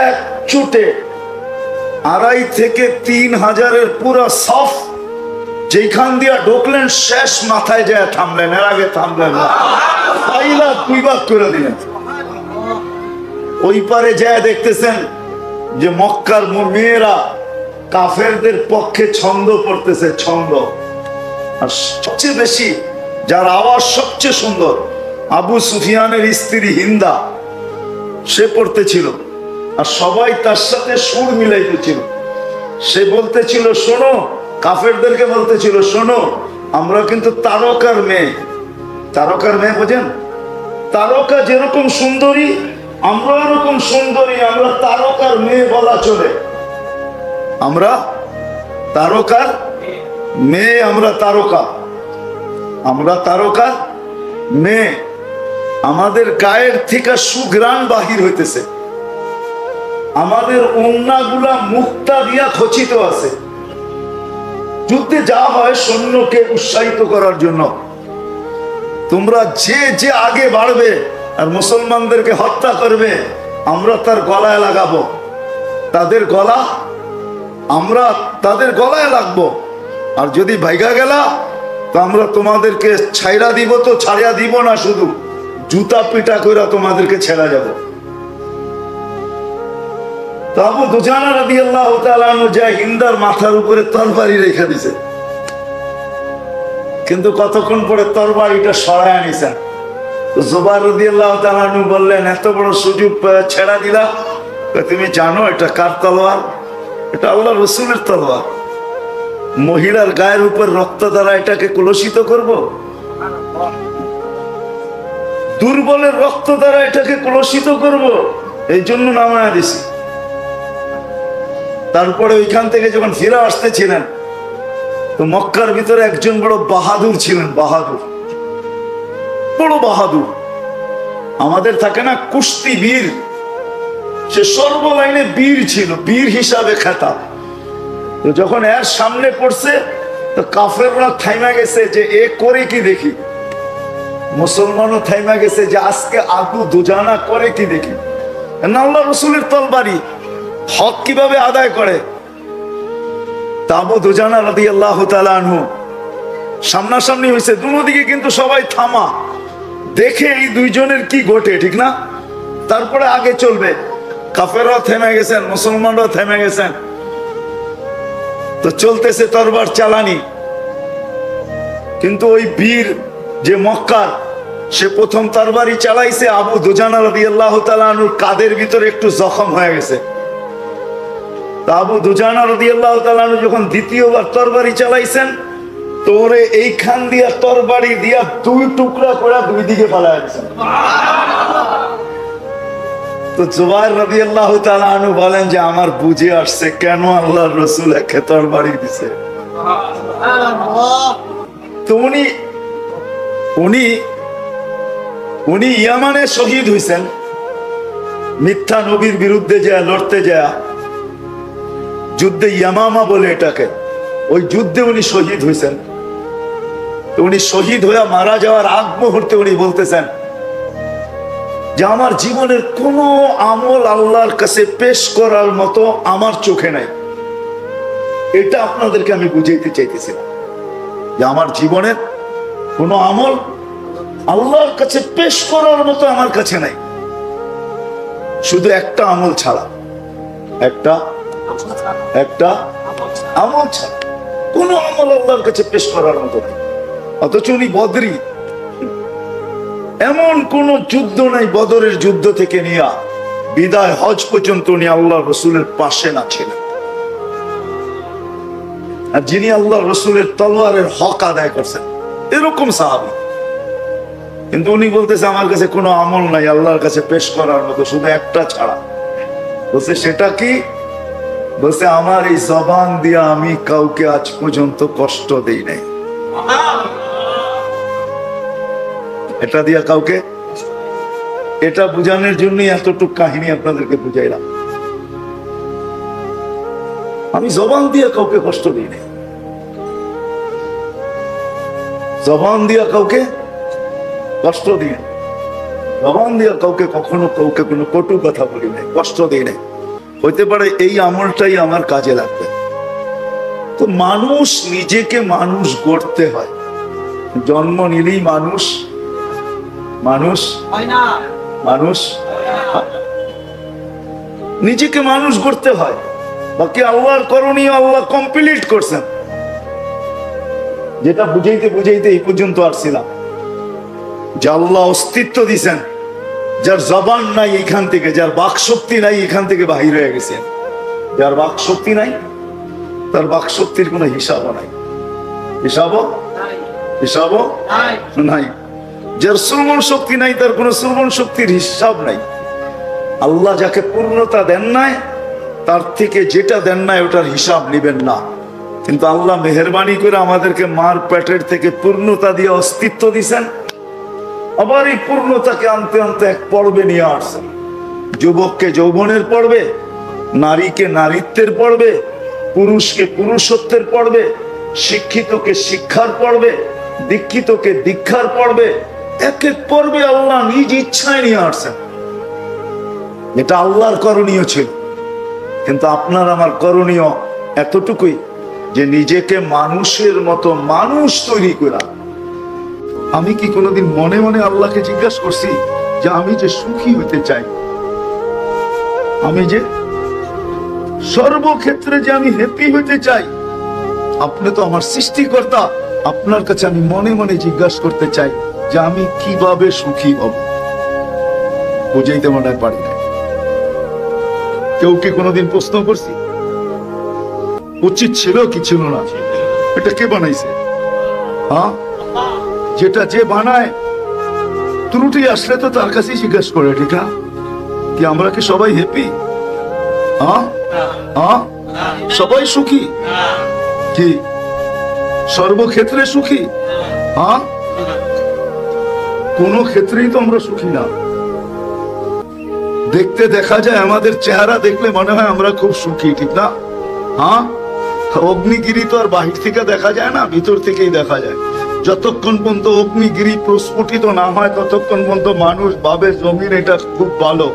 এক চুটে 2.5 থেকে 3 হাজারের পুরো সফ যেখান দিয়া ঢুকলেন, শেষ মাথায় যায় থামলেন, এর আগে থামলেন না, পাইলা কুইবাক করে দিলেন। ওই পারে যায় দেখতেছেন যে মক্কার মেয়েরা কাফেরদের পক্ষে ছন্দ পড়তেছে, ছন্দ। আর সবচেয়ে বেশি যার আওয়াজ সবচেয়ে সুন্দর, আবু সুফিয়ানের স্ত্রী হিন্দা, সে পড়তেছিল, আর সবাই তার সাথে সুর মিলাইতেছিল। সে বলতেছিল, শোনো, কাফেরদেরকে বলতেছিল, শোনো, আমরা কিন্তু তারকার মেয়ে। তারকার মেয়ে বোঝেন? তারকা যেরকম সুন্দরী, আমরা এরকম সুন্দরী, আমরা তারকার মেয়ে বলা চলে। আমরা তারকার মেয়ে, আমরা তারকা, আমরা তারকার মেয়ে। আমাদের গায়ের থেকে সুঘ্রাণ বাহির হইতেছে, আমাদের ওড়নাগুলা মুক্তা দিয়া খচিত আছে। যুদ্ধে যা হয় সৈন্যকে উৎসাহিত করার জন্য। তোমরা যে যে আগে বাড়বে আর মুসলমানদেরকে হত্যা করবে, আমরা তার গলায় লাগাবো, তাদের গলা আমরা তাদের গলায় লাগবো। আর যদি ভাইগা গেলা তো আমরা তোমাদেরকে ছাইরা দিব, তো ছাড়িয়া দিব না, শুধু জুতা পিটা কইরা তোমাদেরকে ছেড়া যাব। তো আবু দুজানা রাদিয়াল্লাহু তাআলা আনহু যা হিন্দার মাথার উপরে তরবারি রেখে দিছে, কিন্তু কতক্ষণ পরে তরবারিটা সরায় আনিছেন। তো জুবাইর রাদিয়াল্লাহু তাআলা আনহু বললেন, এত বড় সুযোগ ছেড়া দিলা, তুমি জানো এটা কার তলোয়ার? এটা আল্লাহ রসুলের তলোয়ার। মহিলার গায়ের উপর রক্ত দ্বারা এটাকে কলুষিত করব? দুর্বলের রক্ত দ্বারা এটাকে কলুষিত করব? এই জন্য নামায়া দিছি। তারপরে ওইখান থেকে যখন ফিরে আসতেছিলেন, তো মক্কার ভিতরে একজন বড় বাহাদুর ছিলেন, বাহাদুর, বড় বাহাদুর। আমাদের থাকে না কুস্তি বীর, সে সর্বলাইনে বীর ছিল, বীর হিসাবে খেতা। তো যখন এর সামনে পড়ছে, তো কাফেররা থাইমা গেছে যে এ করে কি দেখি, মুসলমানও থাইমা গেছে যে আজকে আবু দুজানা করে কি দেখি। আল্লাহ রসুলের তরবারি হক কিভাবে আদায় করে। তা আবু দুজানা রাদিয়াল্লাহু তাআলা আনহু সামনাসামনি হয়েছে, দুদিকে কিন্তু সবাই থামা, দেখে এই দুইজনের কি ঘটে, ঠিক না? তারপরে আগে চলবে। কাফেররাও থেমে গেছেন, মুসলমানরাও থেমে গেছেন। তো চলতেছে তরবার চালানি। কিন্তু ওই বীর যে মক্কার, সে প্রথম তরবারি চালাইছে। আবু দুজানা রাদিয়াল্লাহু তাআলা আনহুর কাদের ভিতরে একটু জখম হয়ে গেছে। তা আবু দুজানা রাদিয়াল্লাহু তাআলা আনহু যখন দ্বিতীয়বার তরবারি চালাইছেন, তো ওরে এইখান দিয়া তরবারি দিয়া দুই টুকরা করে দুই দিকে ফালায় দিয়েছেন। তো জুবাইর রাদিয়াল্লাহু তাআলা আনহু বলেন যে আমার বুঝে আসছে কেন আল্লাহর রাসূল একে তরবারি দিছে। তো উনি ইয়ামানে শহীদ হইছেন, মিথ্যা নবীর বিরুদ্ধে যায় লড়তে যায়, যুদ্ধে ইয়ামামা বলে এটাকে, ওই যুদ্ধে উনি শহীদ হইছেন। উনি শহীদ হয়ে মারা যাওয়ার আগ মুহূর্তে উনি বলতেছেন যে আমার জীবনের কোন আমল আল্লাহর কাছে পেশ করার মতো আমার চোখে নাই। এটা আপনাদেরকে আমি বুঝাইতে চাইতেছিলাম যে আমার জীবনের কোন আমল আল্লাহর কাছে পেশ করার মতো আমার কাছে নাই, শুধু একটা আমল ছাড়া, একটা আমল ছাড়া কোন আমল আল্লাহর কাছে পেশ করার মতো নাই। অথচ উনি বদরি, এমন কোন যুদ্ধ নাই বদরের যুদ্ধ থেকে নিয়ে বিদায় হজ পর্যন্ত উনি আল্লাহ রসুলের পাশে না ছিলেন। আর যিনি আল্লাহ রসুলের তলোয়ারের হক আদায় করছেন, এরকম সাহাবী। কিন্তু উনি বলতেছে আমার কাছে কোনো আমল নাই আল্লাহর কাছে পেশ করার মতো, শুধু একটা ছাড়া। বলছে সেটা কি? বলছে আমার এই জবান দিয়ে আমি কাউকে আজ পর্যন্ত কষ্ট দেই নাই। এটা দিয়া কাউকে, এটা বুঝানোর জন্যই এতটুকু কাহিনী আপনাদেরকে বুঝাইলাম। আমি জবান দিয়ে কাউকে কষ্ট দিই নাই, জবান দিয়া কাউকে কষ্ট দিই নাই, জবান দিয়া কাউকে কখনো কাউকে কোনো কটু কথা বলি নাই, কষ্ট দিই নাই। হইতে পারে এই আমলটাই আমার কাজে লাগবে। তো মানুষ নিজেকে মানুষ গড়তে হয়, জন্ম নিলেই মানুষ নিজেকে মানুষ গড়তে হয়। বাকি আল্লাহর করণীয় আল্লাহ কমপ্লিট করছেন। যেটা বুঝাইতে এই পর্যন্ত আসছিলাম যে আল্লাহ অস্তিত্ব দিছেন, যার জবান নাই এখান থেকে, যার বাক শক্তি নাই এখান থেকে বাহির হয়ে গেছেন। যার বাক শক্তি নাই তার বাক শক্তির কোনো হিসাবও নাই, হিসাবও নাই। যার শ্রবণ শক্তি নাই তার কোনো শ্রবণ শক্তির হিসাব নাই। আল্লাহ যাকে পূর্ণতা দেন নাই তার থেকে যেটা দেন নাই ওটার হিসাব নেবেন না। কিন্তু আল্লাহ মেহেরবানি করে আমাদেরকে মার পেটের থেকে পূর্ণতা দিয়ে অস্তিত্ব দিছেন, আবার এই পূর্ণতাকে আনতে আনতে এক পর্বে নিয়ে আসছেন। যুবককে যৌবনের পর্বে, নারীকে নারীত্বের পর্বে, পুরুষকে পুরুষত্বের পর্বে, শিক্ষিতকে শিক্ষার পর্বে, দীক্ষিতকে দীক্ষার পর্বে, এক এক পর্বে আল্লাহ নিজ ইচ্ছায় নিয়ে আসছেন। এটা আল্লাহর করণীয় ছিল। কিন্তু আপনার আমার করণীয় এতটুকুই যে নিজেকে মানুষের মতো মানুষ তৈরি করা। আমি কি কোনোদিন মনে মনে আল্লাহকে জিজ্ঞাসা করছি যে আমি যে সুখী হতে চাই, আমি যে সর্বক্ষেত্রে যে আমি হ্যাপি হতে চাই? আপনি তো আমার সৃষ্টিকর্তা, আপনার কাছে আমি মনে মনে জিজ্ঞাসা করতে চাই যে আমি কিভাবে সুখী হব। বুঝাইতে মনে পারি না। কেউ কি কোনোদিন প্রশ্ন করছি? উচিত ছিল কি ছিল না? এটা কে বানাইছে? হ্যাঁ, যেটা যে বানায় ত্রুটি আসলে তো তার কাছেই জিজ্ঞাসা করে, ঠিক না? কি আমরা কি সবাই হ্যাপি? হ্যাঁ হ্যাঁ, সবাই সুখী কি? সর্বক্ষেত্রে সুখী? হ্যাঁ, কোন ক্ষেত্রেই তো আমরা সুখী না। দেখতে দেখা যায়, আমাদের চেহারা দেখলে মনে হয় আমরা খুব সুখী, ঠিক না? হ্যাঁ, অগ্নিগিরি তো আর বাহির থেকে দেখা যায় না, ভিতর থেকেই দেখা যায়। যতক্ষণ পর্যন্ত অগ্নিগিরি প্রস্ফুটিত না হয় ততক্ষণ পর্যন্ত মানুষ ভাবে জমিন এটা খুব ভালো,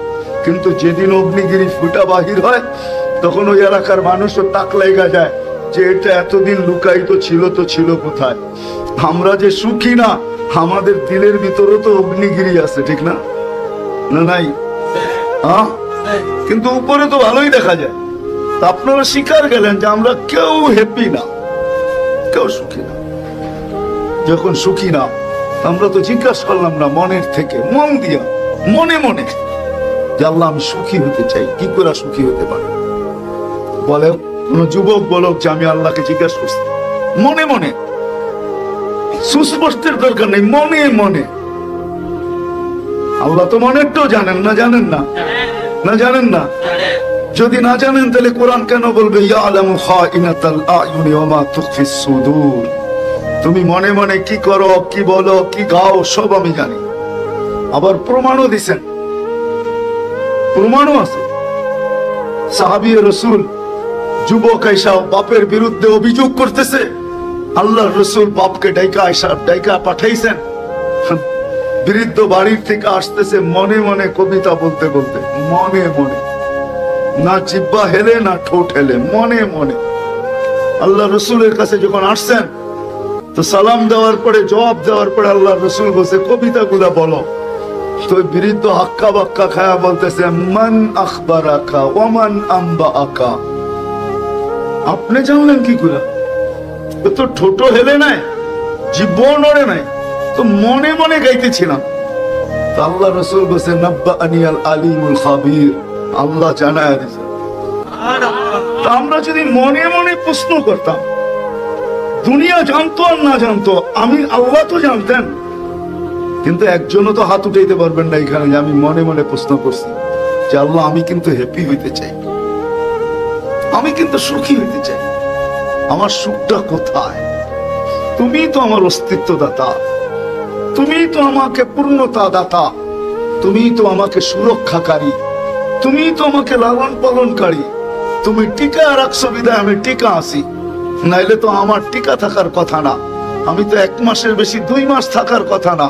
কিন্তু যেদিন অগ্নিগিরি ফুটা বাহির হয় তখন ওই এলাকার মানুষও তাক লাগা যায় যে এটা এতদিন লুকায়িত ছিল, তো ছিল কোথায়? আমরা যে সুখী না, আমাদের দিলের ভিতরে তো অগ্নিগিরি আছে, ঠিক না? না নাই? হ্যাঁ, কিন্তু উপরে তো ভালোই দেখা যায়। তা আপনারা স্বীকার গেলেন যে আমরা কেউ হ্যাপি না, কেউ সুখী না। যখন সুখী না, আমরা তো জিজ্ঞাসা করলাম না মনের থেকে, মন দিয়া, মনে মনে যে আল্লাহ আমি সুখী হতে চাই। কি করে সুখী হতে পারে? বলে কোন যুবক বলো যে আমি আল্লাহকে জিজ্ঞাসা করছি মনে মনে। সুস্পষ্টের দরকার নেই, মনে মনে। আল্লাহ তো মনেরটাও জানেন না, জানেন না? না জানেন না? যদি না জানেন তাহলে কোরআন কেন বলবে ইয়ালামু খাইনাতাল আয়ুনি ওয়া মা তুখফিস সুদূর? তুমি মনে মনে কি করো, কি বলো, কি গাও, সব আমি জানি। আবার প্রমাণও দিছেন, প্রমাণও আছে। সাহাবী রাসূল যুবক আয়েশা বাপের বিরুদ্ধে অভিযোগ করতেছে, আল্লাহর রাসূল বাপকে ডাইকা পাঠাইছেন। বৃদ্ধ বাড়ির থেকে আসতেছে মনে মনে কবিতা বলতে বলতে, মনে মনে, না জিহ্বা হেলে না ঠোঁট হেলে, মনে মনে। আল্লাহ রসুলের কাছে যখন আসছেন তো সালাম দেওয়ার পরে, জবাব দেওয়ার পরে আল্লাহ রসুল বসে কবিতাগুলা বলো। তো বৃদ্ধ হাক্কা বাক্কা খায়া বলতেছে মান আখবারাকা ওমান আম্বা আকা। আপনি জানলেন কি করে? তো ঠোঁট হেলে নাই, জিহ্বাও নড়ে নাই, তো মনে মনে গাইতেছিলাম। তো আল্লাহ রসুল বসে নাব্বা আনিয়াল আলিমুল খাবির, আল্লাহ জানায় দিয়েছে। আমরা যদি মনে মনে প্রশ্ন করতাম, দুনিয়া জানতো আর না জানতো, আমি আল্লাহ তো জানতেন। কিন্তু একজনও তো হাত উঠাইতে পারবেন না এখানে যে আমি মনে মনে প্রশ্ন করছি যে আল্লাহ আমি কিন্তু হ্যাপি হইতে চাই, আমি কিন্তু সুখী হইতে চাই। আমার সুখটা কোথায়? তুমি তো আমার অস্তিত্ব দাতা, তুমি তো আমাকে পূর্ণতা দাতা, তুমি তো আমাকে সুরক্ষাকারী, তুমি তো আমাকে লালন পালনকারী। তুমি টিকা রাখছো বিদায় আমি টিকা আছি, নাইলে তো আমার টিকা থাকার কথা না। আমি তো 1 মাসের বেশি 2 মাস থাকার কথা না,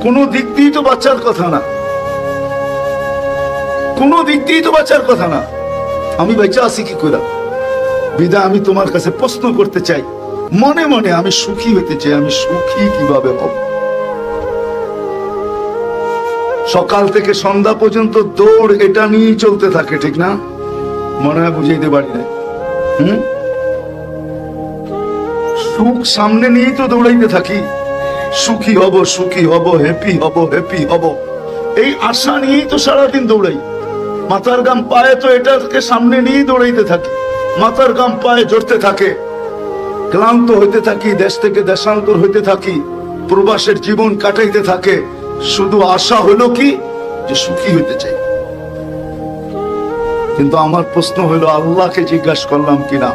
কোনো দিক দিয়ে তো বাঁচার কথা না, কোনো দিক দিয়ে তো বাঁচার কথা না। আমি বেঁচে আছি কি করে? বিদায় আমি তোমার কাছে প্রশ্ন করতে চাই, মনে মনে আমি সুখী হতে চাই, আমি সুখী কিভাবে হব? সকাল থেকে সন্ধ্যা পর্যন্ত দৌড় এটা নিয়েই চলতে থাকে, ঠিক না? মনে হয় বুঝাইতে পারি না। সুখ সামনে নিয়েই তো দৌড়াইতে থাকি, সুখী হব, সুখী হব, হ্যাপি হব, হ্যাপি হব, এই আশা নিয়েই তো সারাদিন দৌড়াই। মাথার গাম পায়ে তো এটাকে সামনে নিয়েই দৌড়াইতে থাকি, মাথার গাম পায়ে জড়তে থাকে, ক্লান্ত হইতে থাকি, দেশ থেকে দেশান্তর হইতে থাকি, প্রবাসের জীবন কাটাইতে থাকে। শুধু আশা হলো কি যে সুখী হইতে চাই। কিন্তু আমার প্রশ্ন হলো, আল্লাহকে জিজ্ঞাসা করলাম কিনা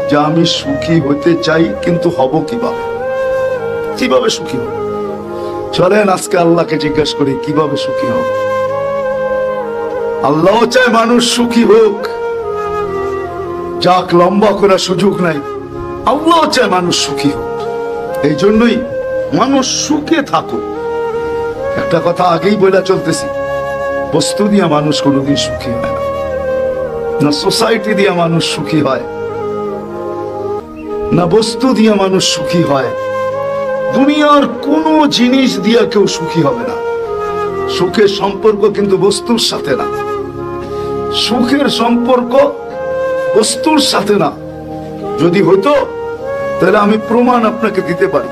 যে আমি সুখী হতে চাই, কিন্তু হব কিভাবে? কিভাবে সুখী হব? চলেন আজকে আল্লাহকে জিজ্ঞাসা করি কিভাবে সুখী হব। আল্লাহ চায় মানুষ সুখী হোক, যাক লম্বা করার সুযোগ নাই। আল্লাহ চায় মানুষ সুখী হোক, এই জন্যই মানুষ সুখে থাকুক। একটা কথা আগেই বলে চলতেছি, বস্তু দিয়ে মানুষ কোনোদিন সুখী হয় না, না সোসাইটি দিয়ে মানুষ সুখী হয়, না বস্তু দিয়ে মানুষ সুখী হয়। দুনিয়ার কোনো জিনিস দিয়ে কেউ সুখী হবে না। সুখের সম্পর্ক কিন্তু বস্তুর সাথে না, সুখের সম্পর্ক বস্তুর সাথে না। যদি হতো তাহলে আমি প্রমাণ আপনাকে দিতে পারি,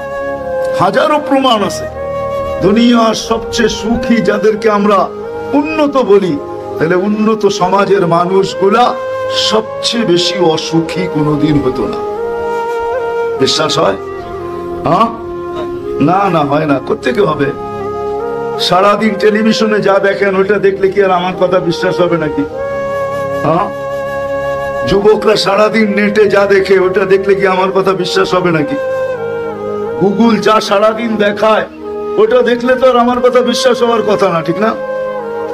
হাজারো প্রমাণ আছে। দুনিয়ার সবচেয়ে সুখী যাদেরকে আমরা উন্নত বলি, তাহলে উন্নত সমাজের মানুষগুলা সবচেয়ে বেশি অসুখী কোনোদিন হতো না। বিশ্বাস হয়? হ্যাঁ, না না হয় না। কোত্থেকে হবে? সারাদিন টেলিভিশনে যা দেখেন ওইটা দেখলে কি আর আমার কথা বিশ্বাস হবে নাকি? হ্যাঁ, যুবকরা সারাদিন নেটে যা দেখে ওটা দেখলে কি আমার কথা বিশ্বাস হবে নাকি? গুগল যা সারাদিন দেখায় ওটা দেখলে তো আর আমার কথা বিশ্বাস হওয়ার কথা না, ঠিক না?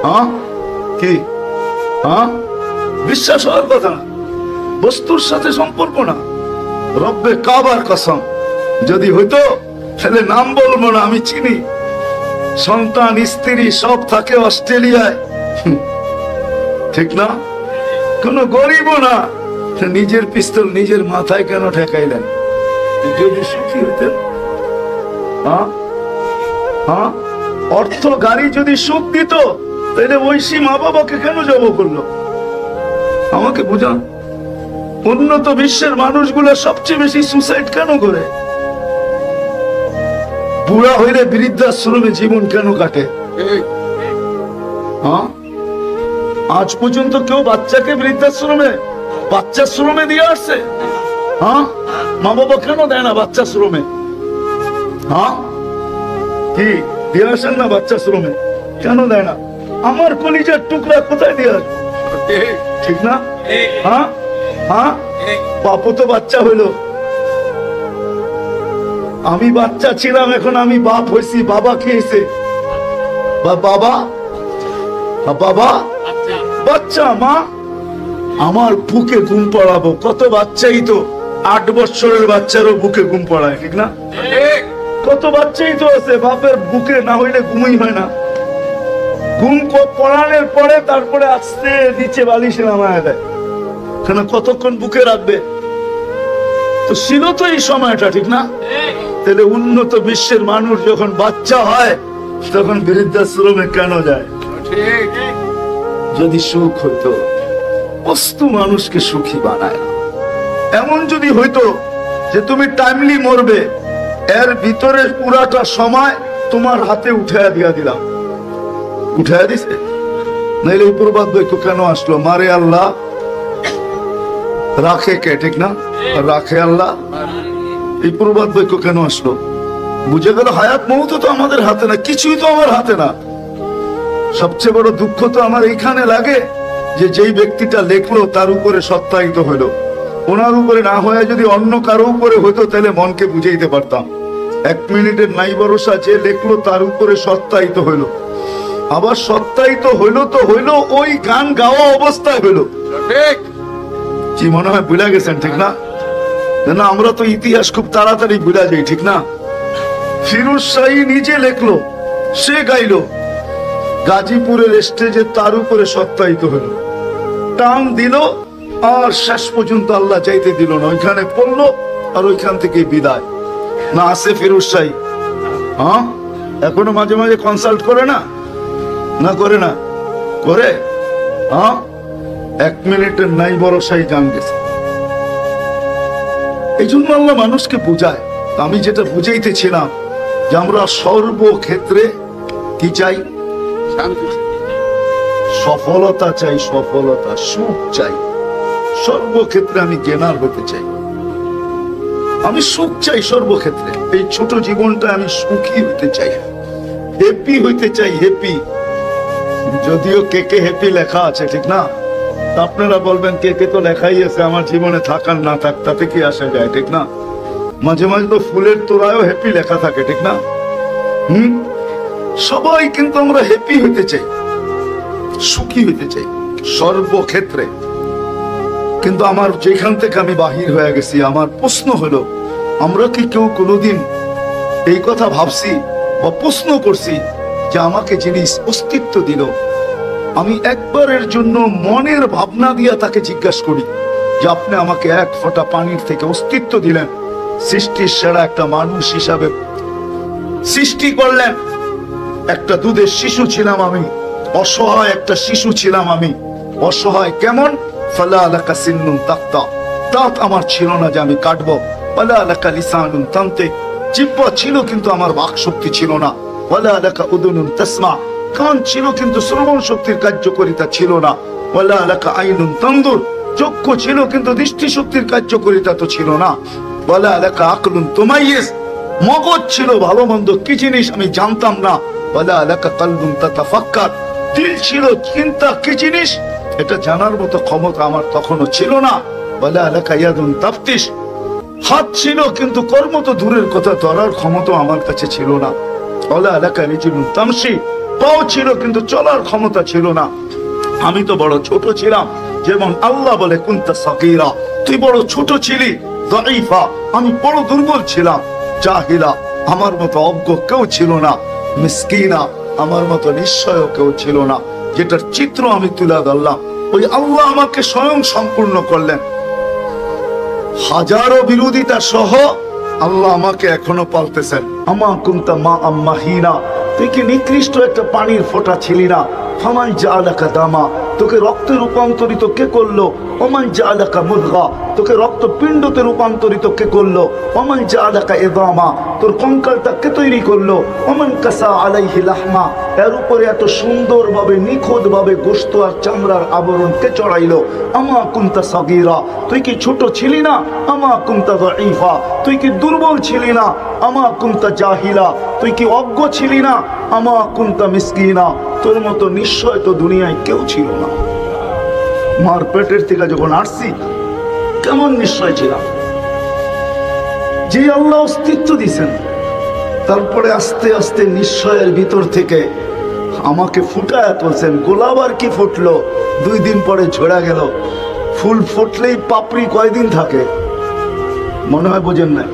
হ্যাঁ কি? হ্যাঁ, বিশ্বাস হওয়ার কথা না, বস্তুর সাথে সম্পর্ক না। রব্বে কাবার কসম, যদি হইতো তাহলে নাম বলবো না, আমি চিনি। সন্তান স্ত্রী সব থাকে অস্ট্রেলিয়ায়, ঠিক না? কোন গরিবও না, নিজের পিস্তল নিজের মাথায় কেন ঠেকাইলেন? যদি সুখী হতেন। হ্যাঁ হ্যাঁ, অর্থ গাড়ি যদি সুখ দিত তাহলে ঐশী মা বাবাকে কেন জব করলো? আমাকে বুঝান। উন্নত বিশ্বের মানুষগুলো সবচেয়ে বেশি সুসাইড কেন করে? বুড়া হইলে বৃদ্ধাশ্রমে জীবন কেন কাটে? হ্যাঁ, আজ পর্যন্ত কেউ বাচ্চাকে বাচ্চাশ্রমে দিয়ে আসছে? হ্যাঁ, মা বাবা কেন দেয় না বাচ্চাশ্রমে? হ্যাঁ, কি দিয়ে আসেন না বাচ্চাশ্রমে? কেন দেয় না? আমার কলিজার টুকরা কোথায় দিয়ে আসবো? ঠিক না? হ্যাঁ হ্যাঁ, বাপও তো বাচ্চা হইলো। আমি বাচ্চা ছিলাম, এখন আমি বাপ হয়েছি। বাবা খেয়েছে, বাবা বাবা বাচ্চা। মা আমার বুকে ঘুম পড়াবো। কত বাচ্চাই তো 8 বছরের বাচ্চারও বুকে ঘুম পড়ায়, ঠিক না? কত বাচ্চাই তো আছে বাপের বুকে না হইলে ঘুমই হয় না। ঘুম পড়ানোর পরে তারপরে আস্তে নিচে বালিশে নামায় দেয়। কতক্ষণ বুকে রাখবে? তো ছিল তো এই সময়টা, ঠিক না? তাহলে উন্নত বিশ্বের মানুষ যখন বাচ্চা হয় তখন বৃদ্ধাশ্রমে কেন যায়? যদি সুখ হইতো, বস্তু মানুষকে সুখী বানায় না। এমন যদি হইতো যে তুমি টাইমলি মরবে, এর ভিতরে পুরাটা সময় তোমার হাতে উঠাইয়া দিয়া দিলাম, উঠাইয়া দিছে, নাইলে এই প্রবাদ বাক্য কেন আসলো? মারে আল্লাহ, রাখে কে? ঠিক না? রাখে আল্লাহ। এই প্রবাদ বাক্য কেন আসলো? বুঝে গেল হায়াত মৌত তো আমাদের হাতে না, কিছুই তো আমার হাতে না। সবচেয়ে বড় দুঃখ তো আমার এইখানে লাগে যে যেই ব্যক্তিটা লেখলো তার উপরে সত্যায়িত হইলো। ওনার উপরে না হয়ে যদি অন্য কারো উপরে হইতো তাহলে মনকে বুঝাইতে পারতাম। 1 মিনিটের নাই ভরসা, যে লেখলো তার উপরে সত্যায়িত হইলো। আবার সত্যায়িত হইলো তো হইলো ওই গান গাওয়া অবস্থায় হইলো। কি মনে হয় ভুলে গেছেন? ঠিক না? না, আমরা তো ইতিহাস খুব তাড়াতাড়ি ভুলে যাই, ঠিক না? ফিরোজ শাহী নিজে লেখলো, সে গাইলো, গাজীপুরের স্টেজে তার উপরে সত্যায়িত হলো, টান দিল, আর শেষ পর্যন্ত আল্লাহ চাইতে দিল না, ওইখানে পড়লো আর ওইখান থেকে বিদায়। না আছে ফিরোজ শাহী? হ্যাঁ, এখনো মাঝে মাঝে কনসাল্ট করে না? না করে না? করে। হ্যাঁ, 1 মিনিটের নাই ভরসাই জান গেছে। এই জন্য আল্লাহ মানুষকে বুঝায়। আমি যেটা বুঝাইতেছিলাম যে আমরা সর্বক্ষেত্রে কি চাই? সফলতা চাই, সফলতা, সুখ চাই। সর্বক্ষেত্রে আমি জ্ঞানার হতে চাই, আমি সুখ চাই সর্বক্ষেত্রে। এই ছোট জীবনটা আমি সুখী হতে চাই, হ্যাপি হইতে চাই, হ্যাপি। যদিও কে কে হ্যাপি লেখা আছে, ঠিক না? আপনারা বলবেন কে কে তো লেখাই আছে আমার জীবনে থাকার না থাক তাতে কি আসা যায়, ঠিক না? মাঝে মাঝে তো ফুলের তোড়ায়ও হ্যাপি লেখা থাকে, ঠিক না? সবাই কিন্তু আমরা হ্যাপি হইতে চাই, সুখী হইতে চাই সর্বক্ষেত্রে। কিন্তু আমার যেখান থেকে আমি বাহির হয়ে গেছি, আমার প্রশ্ন হলো, আমরা কি কেউ কোনোদিন এই কথা ভাবছি বা প্রশ্ন করছি যে আমাকে যিনি অস্তিত্ব দিল, আমি একবারের জন্য মনের ভাবনা দিয়া তাকে জিজ্ঞাসা করি যে আপনি আমাকে এক ফোঁটা পানির থেকে অস্তিত্ব দিলেন, সৃষ্টির সেরা একটা মানুষ হিসাবে সৃষ্টি করলেন। একটা দুধের শিশু ছিলাম আমি, অসহায় একটা শিশু ছিলাম আমি। অসহায় কেমন? ফালা আলাকা সিন্নুন তাক্তা, দাঁত আমার ছিল না যে আমি কাটবো। ফালা আলাকা লিসানুন তান্তিক, জিহ্বা ছিল কিন্তু আমার বাক শক্তি ছিল না। ওয়ালা আলাকা উদুনুন তাসমা, কান ছিল কিন্তু শ্রবণ শক্তির কার্যকারিতা ছিল না। ওয়ালা আলাকা আইনুন তানদুর, চক্ষু ছিল কিন্তু দৃষ্টি শক্তির কার্যকারিতা তো ছিল না। ওয়ালা আলাকা আকলুন তুমাইয়িজ, মগজ ছিল ভালো মন্দ কি জিনিস আমি জানতাম না। ওয়ালা আলাকা কলবুন তাতাফাক্কার, দিল ছিল চিন্তা কি জিনিস এটা জানার মতো ক্ষমতা আমার তখনও ছিল না। ওয়ালা আলাকা ইয়াদুন তাফতিশ, হাত ছিল কিন্তু কর্ম তো দূরের কথা, ধরার ক্ষমতা আমার কাছে ছিল না। ওয়ালা আলাকা রিজলুন তামশি, পাও ছিল কিন্তু চলার ক্ষমতা ছিল না। আমি তো বড় ছোট ছিলাম, যেমন আল্লাহ বলে কুনতা সাগীরা, তুই বড় ছোট ছিলি। দাঈফা, আমি বড় দুর্বল ছিলাম। জাহিলা, আমার মতো অজ্ঞ কেউ ছিল না। মিসকিনা, আমার মতো নিশ্চয় কেউ ছিল না। যেটার চিত্র আমি তুলে ধরলাম, ওই আল্লাহ আমাকে স্বয়ং সম্পূর্ণ করলেন। হাজারো বিরোধিতা সহ আল্লাহ আমাকে এখনো পালতেছেন। আমা কুনতা মা আম্মাহিনা, তুই কি নিকৃষ্ট একটা পানির ফোঁটা ছিলি না? ফামান জাআলাকা দামা, তোকে রক্তে রূপান্তরিত কে করলো? ওমান জাআলাকা মুদগা, তোকে রক্তপিণ্ডতে রূপান্তরিত কে করলো? ওমান জাআলাকা ইযামা, তোর কঙ্কালটা কে তৈরি করলো? ওমান কাসা আলাইহি লাহমা, এর উপরে এত সুন্দরভাবে নিখুঁতভাবে গোশত আর চামড়ার আবরণ কে চড়াইলো? আমা কুনতা সাগীরা, তুই কি ছোট ছিলি না? আমা কুনতা দাঈফা, তুই কি দুর্বল ছিলি না? আমা কুনতা জাহিলা, তুই কি অজ্ঞ ছিলি না? আমা কুনতা মিসকিনা, তোর মতো নিশ্চয় তো দুনিয়ায় কেউ ছিল না। মার পেটের থেকে যখন আসছি কেমন নিশ্চয় ছিলাম, যে আল্লাহ অস্তিত্ব দিছেন, তারপরে আস্তে আস্তে নিশ্চয়ের ভিতর থেকে আমাকে ফুটায় তুলছেন। গোলাপ আর কি ফুটলো, 2 দিন পরে ঝরা গেল। ফুল ফুটলেই পাপড়ি কয়দিন থাকে মনে হয় বোঝেন না?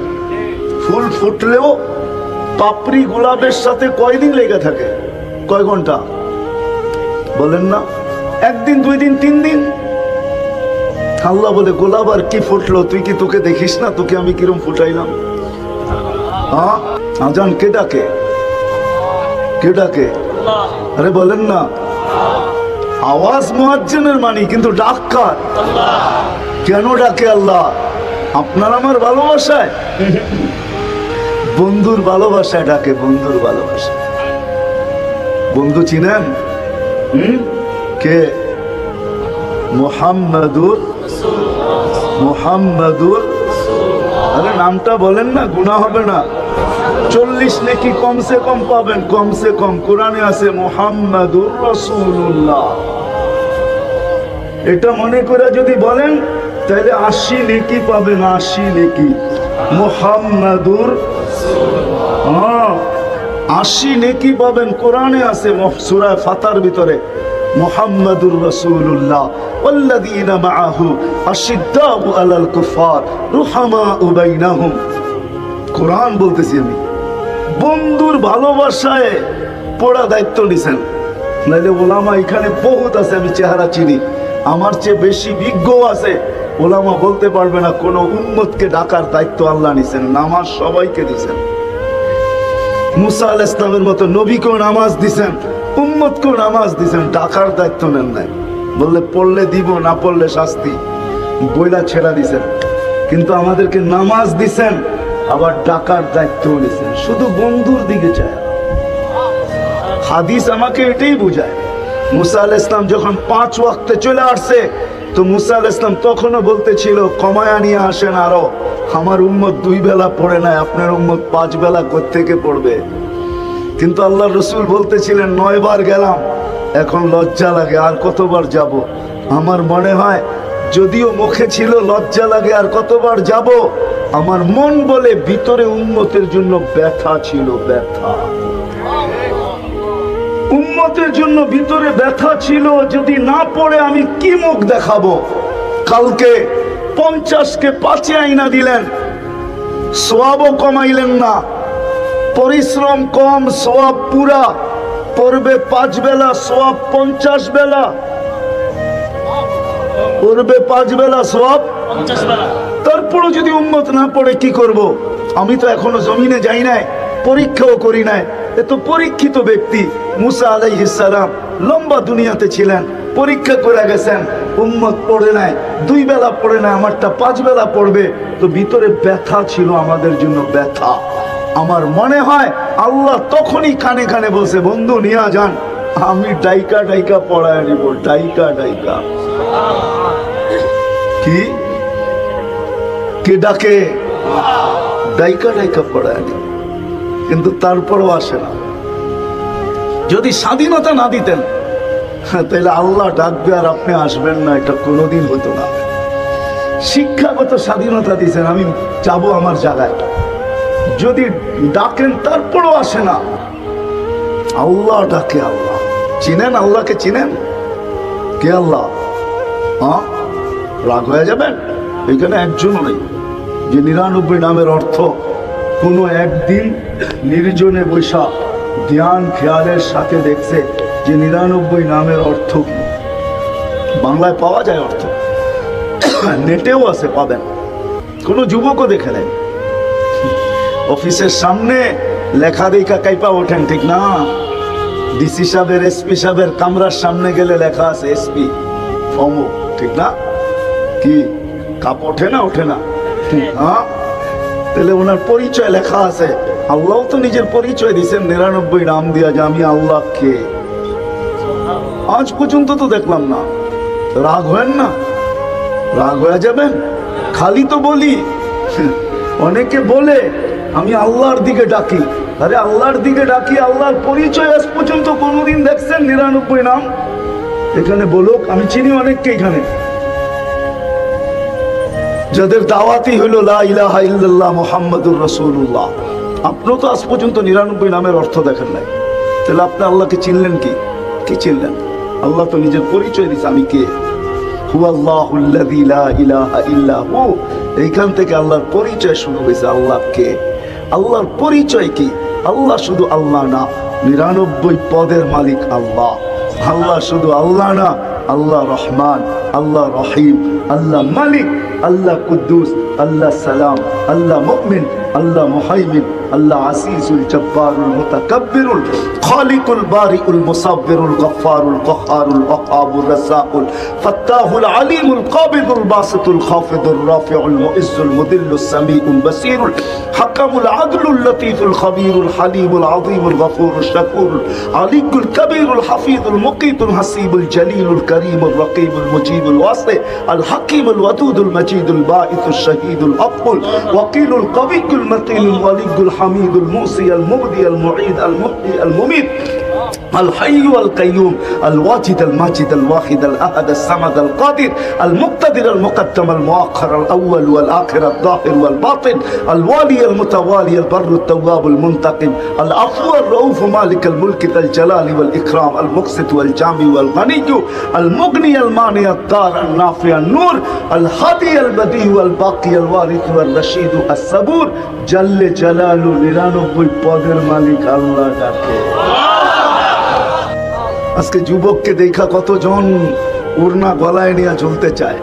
ফুল ফুটলেও পাপড়ি গোলাপের সাথে কয়দিন লেগে থাকে? কয় ঘন্টা বলেন না? 1 দিন, 2 দিন, 3 দিন। আল্লাহ বলে গোলাপ আর কি ফুটলো, তুই কি তোকে দেখিস না তোকে আমি কিরম ফুটাইলাম? হ্যাঁ, আজান কে ডাকে? কে ডাকে? আরে বলেন না। আওয়াজ মুয়াজ্জিনের মানি, কিন্তু ডাক কার? কেন ডাকে আল্লাহ? আপনার আমার ভালোবাসায়, বন্ধুর ভালোবাসায় ডাকে। বন্ধুর ভালোবাসা, বন্ধু চিনেন? কে? মুহাম্মাদুর, মুহাম্মাদুর। আরে নামটা বলেন না, গুনাহ হবে না। 40 নেকি কমসে কম পাবেন, কমসে কম। কোরআনে আছে মুহাম্মাদুর রাসূলুল্লাহ। এটা মনে করে যদি বলেন তাহলে 80 নেকি পাবেন, 80 নেকি। মুহাম্মাদুর, হ্যাঁ 80 নেকি পাবেন। কোরআনে আছে সূরা ফাতার ভিতরে মুহাম্মাদুর রাসূলুল্লাহ ওয়াল্লাযীনা মাআহু আশিদ্দাউ আলাল কুফার রুহামাউ বাইনাহুম। কোরআন বলতেছি আমি। বন্ধুর ভালোবাসায় পড়া দায়িত্ব নিছেন, নাইলে ওলামা এখানে বহুত আছে, আমি চেহারা চিনি, আমার চেয়ে বেশি বিজ্ঞ আছে। ওলামা বলতে পারবে না কোন উম্মতকে ডাকার দায়িত্ব আল্লাহ নিছেন। নামাজ সবাইকে দিছেন। মুসা আলাইহিস সালামের মতো নবীকেও নামাজ দিছেন, উম্মতকেও নামাজ দিছেন, ডাকার দায়িত্ব নেন নাই। বললে পড়লে দিব, না পড়লে শাস্তি, বইলা ছেড়া দিছেন। কিন্তু আমাদেরকে নামাজ দিছেন, আবার ডাকার দায়িত্ব নিছেন। শুধু বন্ধুর দিকে চায়। হাদিস আমাকে এটাই বুঝায়। মুসা আলাইহিস সালাম যখন 5 ওয়াক্তে চলে আসছে, তো মুসা আলাইহিস সালাম তখনও বলতেছিল কমায়া নিয়ে আসেন আরো। আমার উম্মত 2 বেলা পড়ে নাই, আপনার উম্মত 5 বেলা কোত্থেকে পড়বে? কিন্তু আল্লাহ রসুল বলতেছিলেন 9 বার গেলাম, এখন লজ্জা লাগে, আর কতবার যাব? আমার মনে হয় যদিও মুখে ছিল লজ্জা লাগে আর কতবার যাব, আমার মন বলে ভিতরে উম্মতের জন্য ব্যথা ছিল, ব্যথা উম্মতের জন্য ভিতরে ব্যথা ছিল। যদি না পড়ে আমি কি মুখ দেখাবো? কালকে 50কে 5 আইনা দিলেন, সওয়াবও কমাইলেন না, পরিশ্রম কম, সওয়াব পুরা, পড়বে 5 বেলা, সওয়াব 50 বেলা, পড়বে 5 বেলা, সওয়াব 50 বেলা। তারপরও যদি উম্মত না পড়ে কি করব? আমি তো এখনো জমিনে যাই নাই, পরীক্ষাও করি নাই। এত পরীক্ষিত ব্যক্তি মুসা আলাইহিস সালাম লম্বা দুনিয়াতে ছিলেন, পরীক্ষা করে গেছেন, উম্মত পড়ে নাই, 2 বেলা পড়ে নাই, আমারটা 5 বেলা পড়বে। তো ভিতরে ব্যথা ছিল আমাদের জন্য, ব্যথা। আমার মনে হয় আল্লাহ তখনই কানে কানে বলছে, বন্ধু নিয়ে যান, আমি ডাইকা ডাইকা পড়ায় নিব, ডাইকা ডাইকা। কি কে ডাকে? ডাইকা ডাইকা পড়ায় নিব। কিন্তু তারপরও আসে না। যদি স্বাধীনতা না দিতেন তাহলে আল্লাহ ডাকবে আর আপনি আসবেন না, এটা কোনোদিন হতো না। শিক্ষাগত স্বাধীনতা দিয়েছেন, আমি যাব আমার জায়গায়, যদি ডাকেন তারপরও আসে না। আল্লাহ ডাকে, আল্লাহ চিনেন, আল্লাহকে চিনেন? কে আল্লাহ? হ্যাঁ, রাগ হয়ে যাবেন, এখানে একজনও নেই যে 99 নামের অর্থ কোনো একদিন নির্জনে বৈশা ধ্যান খেয়ালের সাথে দেখছে যে 99 নামের অর্থ কি। বাংলায় পাওয়া যায় অর্থ, নেটেও আছে, পাবেন। কোনো যুবকও দেখে নেয়, অফিসের সামনে লেখা দেখা কাইপা ওঠেন, ঠিক না? ডিসি সাহেবের, এসপি সাহেবের কামরার সামনে গেলে লেখা আছে এসপি অমুক, ঠিক না? কি কাপ ওঠে না? ওঠে না? হ্যাঁ, তাহলে ওনার পরিচয় লেখা আছে। আল্লাহ তো নিজের পরিচয় দিয়েছেন 99 নাম দিয়া, যে আমি আল্লাহ কে। আজ পর্যন্ত তো দেখলাম না। রাগ হয় না? রাগ হয়ে যাবেন? খালি তো বলি, অনেকে বলে আমি আল্লাহর দিকে ডাকি। আরে আল্লাহর দিকে ডাকি, আল্লাহর পরিচয় আজ পর্যন্ত কোনোদিন দেখছেন 99 নাম? এখানে বলুক, আমি চিনি অনেককে এখানে, যাদের দাওয়াতি হলো লা ইলাহা ইল্লাল্লাহ মুহাম্মাদুর রাসূলুল্লাহ। আপনিও তো আজ পর্যন্ত 99 নামের অর্থ দেখেন নাই, তাহলে আপনি আল্লাহকে চিনলেন কি? কি চিনলেন? আল্লাহ তো নিজের পরিচয় দিয়েছে, আমি কে। হুয়াল্লাহুল্লাযী লা ইলাহা ইল্লা হু, এইখান থেকে আল্লাহর পরিচয় শুরু হয়েছে। আল্লাহ কে? আল্লাহর পরিচয় কি? আল্লাহ শুধু আল্লাহ না, 99 পদের মালিক আল্লাহ। আল্লাহ শুধু আল্লাহ না, আল্লাহ রহমান, আল্লাহ রহিম, আল্লাহ মালিক, আল্লাহ কুদ্দুস, আল্লাহ সালাম, আল্লাহ মুমিন, আল্লাহ মুহাইমিন, আল্লাহ আসিসুল জব্বারুল মুতাকাব্বিরুল খালিকুল বারিউল মুসাব্বিরুল গফফারুল কহ্হারুল ওয়াহাবুর রাজ্জাকুল ফাত্তাহুল আলিমুল কাবিদুল বাসিতুল খাফিদুর রাফিউল মুইজ্জুল মুদিল্লুস সামিউল বাসিরুল হাকামুল আদলুল লতীফুল খবীরুল হালিমুল আযীমুল গফুরুশ শাকুরুল আলিকুল কবীরুল হাফিজুল মুকীতুল হাসিবুল জলিলুল করিমুল রকিবুল মুজিবুল ওয়াসি আল হাকিমুল ওয়াদুদুল মজিদুল বাঈসুশ শহীদুল আফকুল ওয়াকিলুল কবিকুল মতিনুল ওয়ালিকুল হামিদুল মুসি আল মুবদি আল মুঈদ আল মুহয়ি আল মুমিত الحي والقيوم الواجد الماجد الواحد الأحد الصمد القادر المقتدر المقدم المؤخر الأول والآخر الظاهر والباطن الوالي المتوالي البر التواب المنتقم العفو الرؤوف مالك الملك ذا الجلال والإكرام المقسط والجامع والغني المغني المانع الدار النافع النور الهادي البديع والباقي الوارث والرشيد الصبور جل جلاله 99 পদের মালিক আল্লাহ ডাকে। আজকে যুবককে দেখা কতজন ওড়না গলায় নিয়ে চলতে চায়।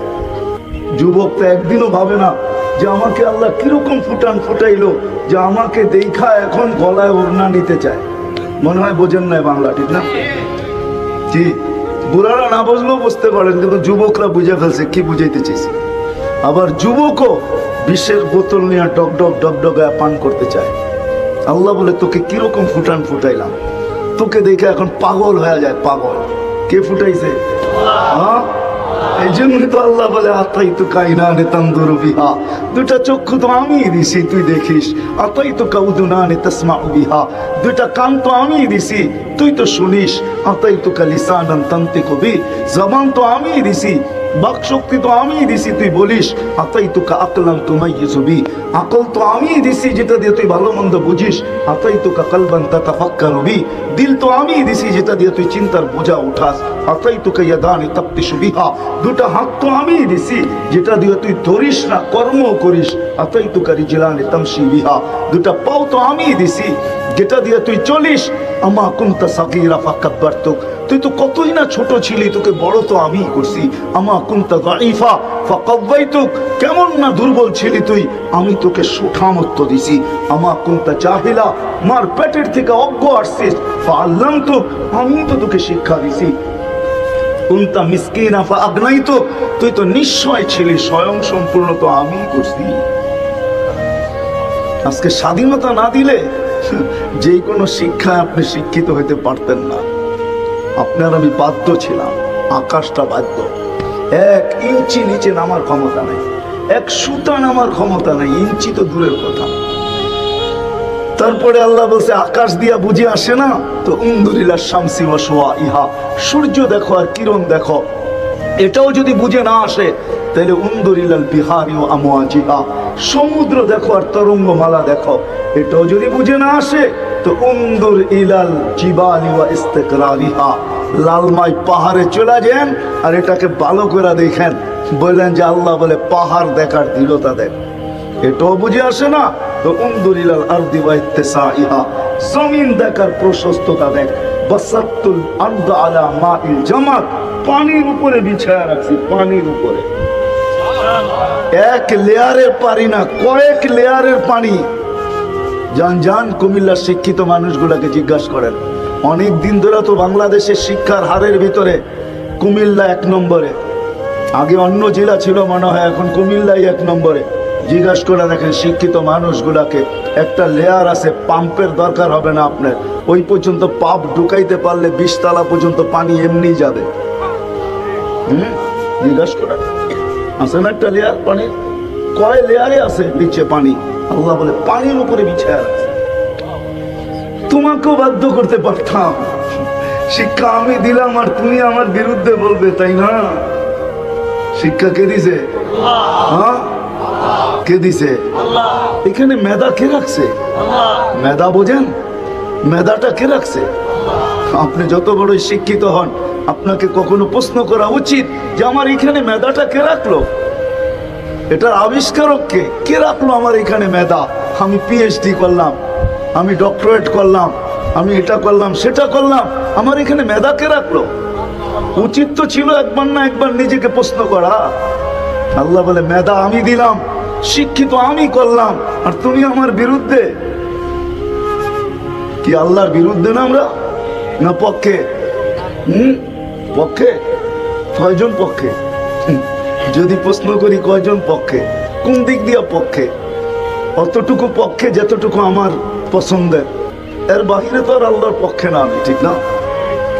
যুবক তো একদিনও ভাবে না যে আমাকে আল্লাহ কিরকম ফুটাইলো যে আমাকে দেখা এখন গলায় ওড়না নিতে চায়। মনে হয় বোঝেন না বাংলা, ঠিক না? জি, বুড়ারা না বুঝলেও বুঝতে পারেন, কিন্তু যুবকরা বুঝে ফেলছে কি বুঝাইতে চাইছে। আবার যুবকও বিষের বোতল নিয়ে ডগডগায় পান করতে চায়। আল্লাহ বলে তোকে কিরকম ফুটাইলাম, তোকে দেখে এখন পাগল হয়ে যায়। পাগল কে ফুটাইছে? হ্যাঁ, এই জন্য তো আল্লাহ বলে আতাই তো কাইনানে তানদুরু বিহা, দুটা চক্ষু তো আমি দিছি তুই দেখিস। আতাই তো কাউদুনানে তাসমাউ বিহা, দুটা কান তো আমি দিছি তুই তো শুনিস। আতাই তো কালিসানান তানতিকু বি, জবান তো আমি দিছি, বাক শক্তি তো আমি দিছি তুই বলিস। আতাই তো কা আকলান তুমাইয়িজু বি, আকল তো আমি দিছি যেটা দিয়ে তুই ভালো মন্দ বুঝিস। আতাই তো কা কলবান তাতাফাক্কারু বি, দিল তো আমি দিছি যেটা দিয়ে তুই চিন্তার বোঝা উঠাস। আতাই তো কা ইয়াদানি তাবতিশু বিহা, দুটা হাত তো আমি দিছি যেটা দিয়ে তুই ধরিস না কর্ম করিস। আতাই তো কা রিজলানি তামশি বিহা, দুটা পাও তো আমি দিছি যেটা দিয়ে তুই চলিস। আমা কুনতা সাগীরা ফাকাব্বারতুক, তুই তো কতই না ছোট ছিলি, তোকে বড় তো আমি করছি। আমা কুনতা দাঈফা ফাকাওয়াইতুক, কেমন না দুর্বল ছিলি তুই, আমি তোকে সুঠামত্ব দিছি। আমা কুনতা জাহিলা, মার পেটের থেকে অজ্ঞ আসছিস, ফাআল্লামতুক, আমি তো তোকে শিক্ষা দিছি। কুনতা মিসকিনা ফাআগনাইতুক, তুই তো নিশ্চয় ছিলি, স্বয়ং সম্পূর্ণ তো আমি করছি। আজকে স্বাধীনতা না দিলে যে কোনো শিক্ষায় আপনি শিক্ষিত হইতে পারতেন না। আপনার আমি বাধ্য ছিলাম, আকাশটা বাধ্য। 1 ইঞ্চি নিচে নামার ক্ষমতা নেই, 1 সুতা নামার ক্ষমতা নেই, ইঞ্চি তো দূরের কথা। তারপরে আল্লাহ বলছে আকাশ দিয়া বুঝে আসে না, তো উনদুরিলা শামসি ওয়া শুআইহা, সূর্য দেখো আর কিরণ দেখো, এটাও যদি বুঝে না আসে তাহলে উনদুরিলাল বিহারি ওয়া আমওয়াজিহা, সমুদ্র দেখো আর তরঙ্গমালা দেখো, এটাও যদি বুঝে না আসে তো উনদুর ইলাল জিবালি ওয়া ইস্তিকরারিহা, লালমাই পাহাড়ে চলে যান আর এটাকে ভালো করে দেখেন, বললেন যে আল্লাহ বলে পাহাড় দেখার দৃঢ়তা দেখ, এটাও বুঝে আসে না তো উনদুর ইলাল আরদি ওয়া ইত্তিসাইহা, জমিন দেখার প্রশস্ততা দেখ। বাসাতুল আরদ আলা মাইল জামাত, পানির উপরে বিছায়া রাখছি, পানির উপরে। 1 লেয়ারের পানি না, কয়েক লেয়ারের পানি। জান কুমিল্লার শিক্ষিত মানুষগুলাকে জিজ্ঞাসা করেন, অনেক দিন ধরে তো বাংলাদেশের শিক্ষার হারের ভিতরে কুমিল্লা 1 নম্বরে। আগে অন্য জেলা ছিল মনে হয়, এখন কুমিল্লাই 1 নম্বরে। জিজ্ঞাসা করে দেখেন শিক্ষিত মানুষগুলাকে, একটা লেয়ার আছে, পাম্পের দরকার হবে না আপনার, ওই পর্যন্ত পাম্প ঢুকাইতে পারলে 20 তলা পর্যন্ত পানি এমনি যাবে। জিজ্ঞাসা করেন, আছে না একটা লেয়ার পানি? কয় লেয়ারে আছে নিচে পানি? আল্লাহ বলে পানির উপরে বিছায়া রাখছে। তোমাকেও বাধ্য করতে পারতাম, শিক্ষা আমি দিলাম আর তুমি আমার বিরুদ্ধে বলবে, তাই না? শিক্ষা কে দিছে? হ্যাঁ, কে দিছে? এখানে মেধা কে রাখছে? মেধা বোঝেন? মেধাটা কে রাখছে? আপনি যত বড় শিক্ষিত হন, আপনাকে কখনো প্রশ্ন করা উচিত যে আমার এখানে মেধাটা কে রাখলো, এটার আবিষ্কারক কে? কে রাখলো আমার এখানে মেধা? আমি পিএইচডি করলাম, আমি ডক্টরেট করলাম, আমি এটা করলাম সেটা করলাম, আমার এখানে মেধা কে রাখলো? উচিত তো ছিল একবার না একবার নিজেকে প্রশ্ন করা। আল্লাহ বলে মেধা আমি দিলাম, শিক্ষিত আমি করলাম, আর তুমি আমার বিরুদ্ধে। কি আল্লাহর বিরুদ্ধে না আমরা, না পক্ষে? পক্ষে? কয়জন পক্ষে? যদি প্রশ্ন করি কয়জন পক্ষে, কোন দিক দিয়ে পক্ষে? অতটুকু পক্ষে যতটুকু আমার পছন্দের, এর বাহিরে তো আর আল্লাহর পক্ষে না আমি, ঠিক না?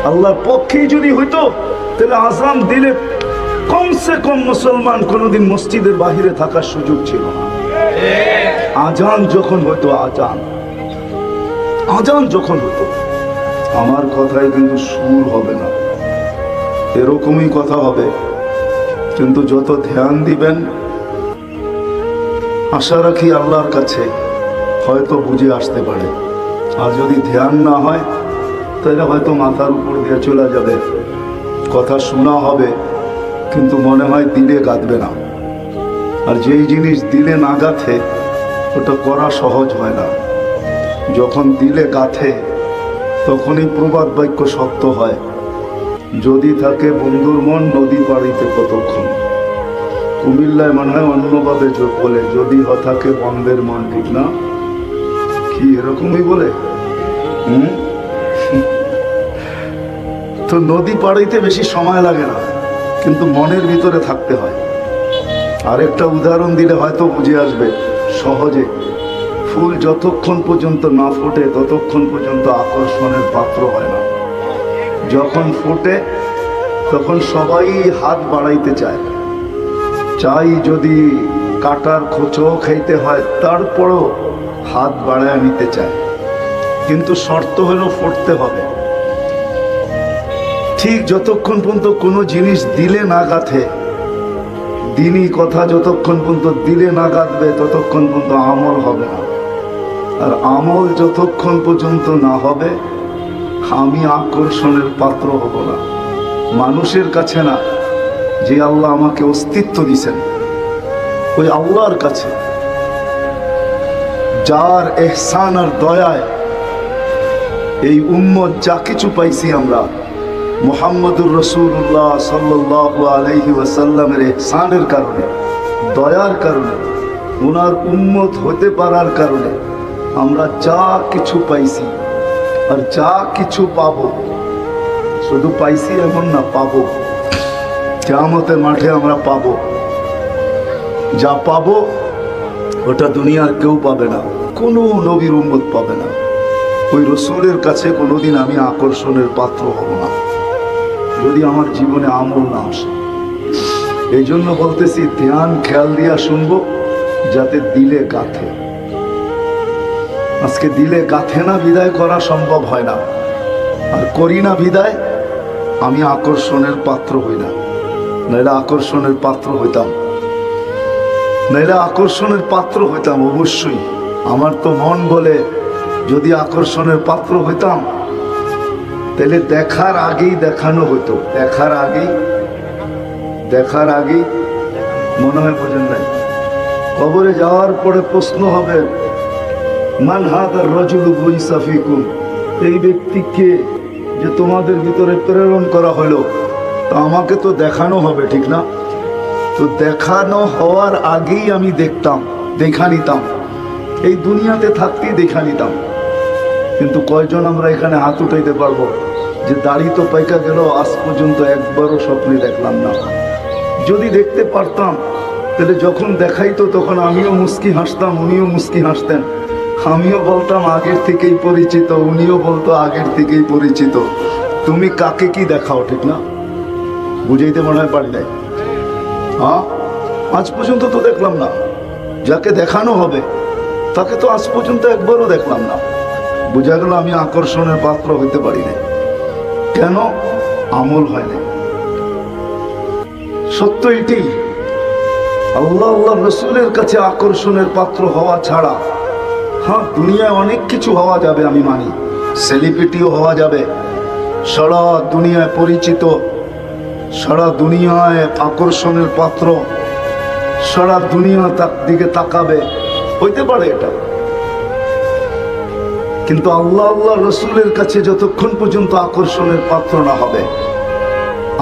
আল্লাহর পক্ষেই যদি হইতো তাহলে আযান দিলে কমসে কম মুসলমান কোনোদিন মসজিদের বাহিরে থাকার সুযোগ ছিল না। আজান যখন হইতো, আজান যখন হতো, আমার কথায় কিন্তু সুর হবে না, এরকমই কথা হবে, কিন্তু যত ধ্যান দিবেন, আশা রাখি আল্লাহর কাছে হয়তো বুঝে আসতে পারে। আর যদি ধ্যান না হয় তাহলে হয়তো মাথার উপর দিয়ে চলে যাবে, কথা শোনা হবে কিন্তু মনে হয় দিলে গাঁথবে না। আর যেই জিনিস দিলে না গাঁথে ওটা করা সহজ হয় না, যখন দিলে গাঁথে তখনই প্রবাদ বাক্য সত্য হয়, যদি থাকে বন্ধুর মন নদী পাড়িতে কতক্ষণ। কুমিল্লায় মনে হয় অন্যভাবে বলে, যদি থাকে বন্ধের মন, ঠিক না? কি এরকমই বলে? তো নদী পাড়াইতে বেশি সময় লাগে না, কিন্তু মনের ভিতরে থাকতে হয়। আরেকটা উদাহরণ দিলে হয়তো বুঝে আসবে সহজে। ফুল যতক্ষণ পর্যন্ত না ফোটে ততক্ষণ পর্যন্ত আকর্ষণের পাত্র হয় না, যখন ফোটে তখন সবাই হাত বাড়াইতে চায়, চাই যদি কাটার খোঁচও খাইতে হয় তারপরও হাত বাড়ায় নিতে চায়, কিন্তু শর্ত হলো ফুটতে হবে। ঠিক যতক্ষণ পর্যন্ত কোনো জিনিস দিলে না গাঁথে, দিনই কথা যতক্ষণ পর্যন্ত দিলে না গাঁথবে ততক্ষণ পর্যন্ত আমল হবে না। আর আমল যতক্ষণ পর্যন্ত না হবে আমি আকর্ষণের পাত্র হব না। মানুষের কাছে না, যে আল্লাহ আমাকে অস্তিত্ব দিছেন ওই আল্লাহর কাছে, যার ইহসান আর দয়ায় এই উম্মত যা কিছু পাইছি আমরা, মুহাম্মদুর রাসূলুল্লাহ সাল্লাল্লাহু আলাইহি ওয়াসাল্লামের ইহসানের কারণে, দয়ার কারণে, ওনার উম্মত হতে পারার কারণে আমরা যা কিছু পাইছি আর যা কিছু পাবো, শুধু পাইছি এমন না, পাবো। কিয়ামতের মাঠে আমরা পাবো, যা পাবো ওটা দুনিয়ার কেউ পাবে না, কোনো নবীর উম্মত পাবে না। ওই রসুলের কাছে কোনোদিন আমি আকর্ষণের পাত্র হব না যদি আমার জীবনে আমল না আসে। এই জন্য বলতেছি ধ্যান খেয়াল দিয়া শুনবো, যাতে দিলে গাঁথে। আজকে দিলে গাঁথে না বিদায় করা সম্ভব হয় না, আর করি না বিদায় আমি আকর্ষণের পাত্র হই না। নাইলে আকর্ষণের পাত্র হইতাম, নাইলে আকর্ষণের পাত্র হইতাম অবশ্যই। আমার তো মন বলে যদি আকর্ষণের পাত্র হইতাম তাহলে দেখার আগেই দেখানো হতো। দেখার আগেই মনে হয় বোঝেন নাই, কবরে যাওয়ার পরে প্রশ্ন হবে মান হাদার রাজুলু বুইসা ফিকুম, এই ব্যক্তিকে যে তোমাদের ভিতরে প্রেরণ করা হলো, তা আমাকে তো দেখানো হবে, ঠিক না? তো দেখানো হওয়ার আগেই আমি দেখা নিতাম, এই দুনিয়াতে থাকতেই দেখা নিতাম। কিন্তু কয়জন আমরা এখানে হাত উঠাইতে পারবো যে দাড়ি তো পাইকা গেল, আজ পর্যন্ত একবারও স্বপ্নে দেখলাম না? যদি দেখতে পারতাম তাহলে যখন দেখাইতো তখন আমিও মুস্কি হাসতাম, উনিও মুস্কি হাসতেন, আমিও বলতাম আগের থেকেই পরিচিত, উনিও বলতো আগের থেকেই পরিচিত। তুমি কাকে কি দেখাও, ঠিক না? বুঝাইতে মনে হয় পারি নাই। হ্যাঁ, আজ পর্যন্ত তো দেখলাম না। যাকে দেখানো হবে তাকে তো আজ পর্যন্ত একবারও দেখলাম না। বোঝা গেল আমি আকর্ষণের পাত্র হইতে পারি না। কেন? আমল হয় না। সত্য এটি, আল্লাহ রসুলের কাছে আকর্ষণের পাত্র হওয়া ছাড়া, হ্যাঁ দুনিয়ায় অনেক কিছু হওয়া যাবে, আমি মানি, সেলিব্রিটিও হওয়া যাবে, সারা দুনিয়ায় পরিচিত, সারা দুনিয়ায় আকর্ষণের পাত্র, সারা দুনিয়া তার দিকে তাকাবে, হইতে পারে এটা। কিন্তু আল্লাহ রসুলের কাছে যতক্ষণ পর্যন্ত আকর্ষণের পাত্র না হবে,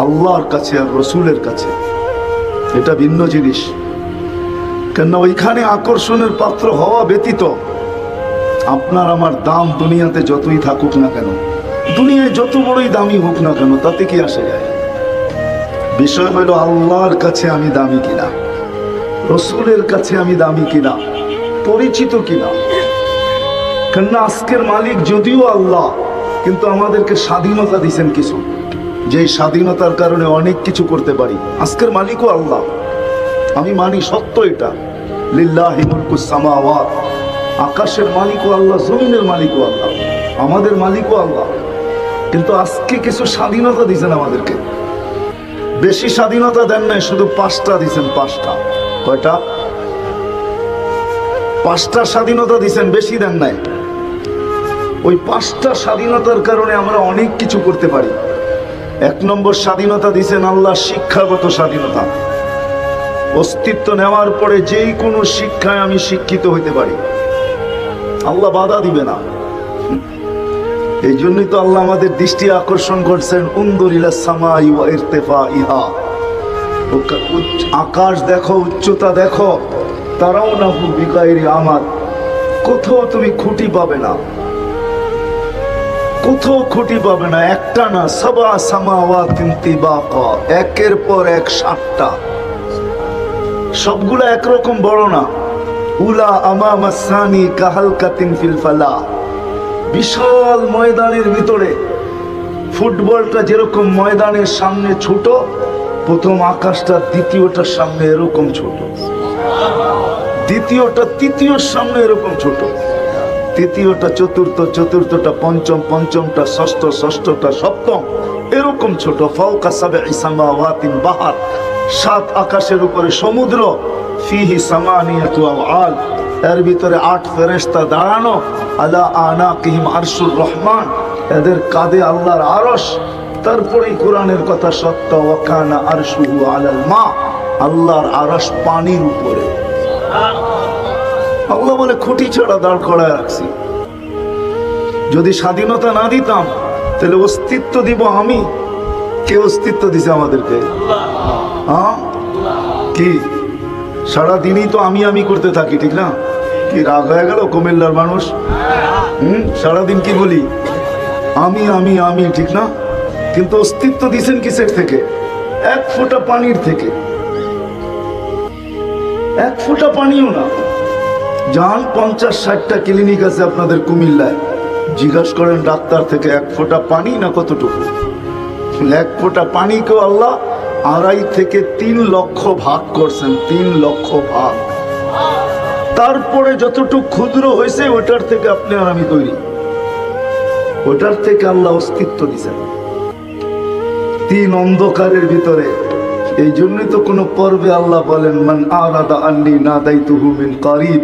আল্লাহর কাছে আর রসুলের কাছে, এটা ভিন্ন জিনিস। কেন ওইখানে আকর্ষণের পাত্র হওয়া ব্যতীত আপনার আমার দাম দুনিয়াতে যতই থাকুক না কেন, দুনিয়ায় যত বড়ই দামি হোক না কেন, তাতে কি আসে যায়? বিষয় হইল আল্লাহর কাছে আমি দামি কিনা, রসুলের কাছে আমি দামি কিনা, পরিচিত কিনা। কেননা আজকের মালিক যদিও আল্লাহ, কিন্তু আমাদেরকে স্বাধীনতা দিয়েছেন কিছু, যে স্বাধীনতার কারণে অনেক কিছু করতে পারি। আজকের মালিকও আল্লাহ, আমি মানি, সত্য এটা। লিল্লাহি মুলকুস সামাওয়াত, আকাশের মালিকও আল্লাহ, জমিনের মালিকও আল্লাহ, আমাদের মালিকও আল্লাহ। কিন্তু আজকে কিছু স্বাধীনতা দিয়েছেন আমাদেরকে, বেশি স্বাধীনতা দেন নাই, শুধু 5টা দিয়েছেন। 5টা, কয়টা? 5টা স্বাধীনতা দিয়েছেন, বেশি দেন নাই। ওই 5টা স্বাধীনতার কারণে আমরা অনেক কিছু করতে পারি। 1 নম্বর স্বাধীনতা দিয়েছেন আল্লাহ, শিক্ষাগত স্বাধীনতা। অস্তিত্ব নেওয়ার পরে যেই কোনো শিক্ষায় আমি শিক্ষিত হইতে পারি, আল্লাহ বাধা দিবে না। এই জন্যই তো আল্লাহ আমাদের দৃষ্টি আকর্ষণ করছেন, উনদুর ইলা সামাই ওয়া ইরতিফাইহা, আকাশ দেখো, উচ্চতা দেখো, তারাও না বিগাইরি আমাদ, কোথাও তুমি খুঁটি পাবে না, কোথাও খুঁটি পাবে না। একটা না, সাবা সামাওয়াতিন তিবাকা, একের পর এক 7টা, সবগুলো একরকম বড় না। উলা আমামা সানি কাহালকাতিন ফিল ফালা, বিশাল ময়দানের ভিতরে ফুটবলটা যেরকম ময়দানের সামনে ছোট, প্রথম আকাশটা দ্বিতীয়টার সামনে এরকম ছোট, দ্বিতীয়টা তৃতীয়র সামনে এরকম ছোট, তৃতীয়টা চতুর্থ, চতুর্থটা পঞ্চম, পঞ্চমটা ষষ্ঠ, ষষ্ঠটা সপ্তম, এরকম ছোট। ফাওকা সাবঈ সামাওয়াতিন বাহার, 7 আকাশের উপরে সমুদ্র। ফিহি সামানিয়াতু আওয়াল, এর ভিতরে 8 ফেরেশতা দাঁড়ানো। আলা আনাকিহিম আরশুর রহমান, এদের কাঁধে আল্লাহর আরশ। তারপরেই কোরআনের কথা সত্য, ওয়া কানা আরশুহু আলাল মা, আল্লাহর আরশ পানির উপরে। আল্লাহ বলে খুঁটি ছাড়া দাঁড় করায় রাখছি। যদি স্বাধীনতা না দিতাম তাহলে অস্তিত্ব দিব আমি। কে অস্তিত্ব দিছে আমাদেরকে? হ্যাঁ, কি সারাদিনই তো আমি করতে থাকি, ঠিক না? কি রাগ হয়ে গেল কুমিল্লার মানুষ? সারাদিন কি বলি? আমি আমি আমি, ঠিক না? কিন্তু অস্তিত্ব দিছেন কিসের থেকে? 1 ফোঁটা পানির থেকে। 1 ফোঁটা পানিও না। যান 50-60টা ক্লিনিক আছে আপনাদের কুমিল্লায়, জিজ্ঞাসা করেন ডাক্তার থেকে 1 ফোঁটা পানি না কতটুকু? 1 ফোঁটা পানিকেও আল্লাহ 2.5 থেকে 3 লক্ষ ভাগ করছেন, 3 লক্ষ ভাগ। তারপরে যতটুকু ক্ষুদ্র হয়েছে ওটার থেকে আপনি আর আমি তৈরি, ওটার থেকে আল্লাহ অস্তিত্ব দিচ্ছেন 3 অন্ধকারের ভিতরে। এই জন্যই তো কোনো পর্বে আল্লাহ বলেন, মান আরাদা আন্নি নাদাইতুহু মিন কারিব,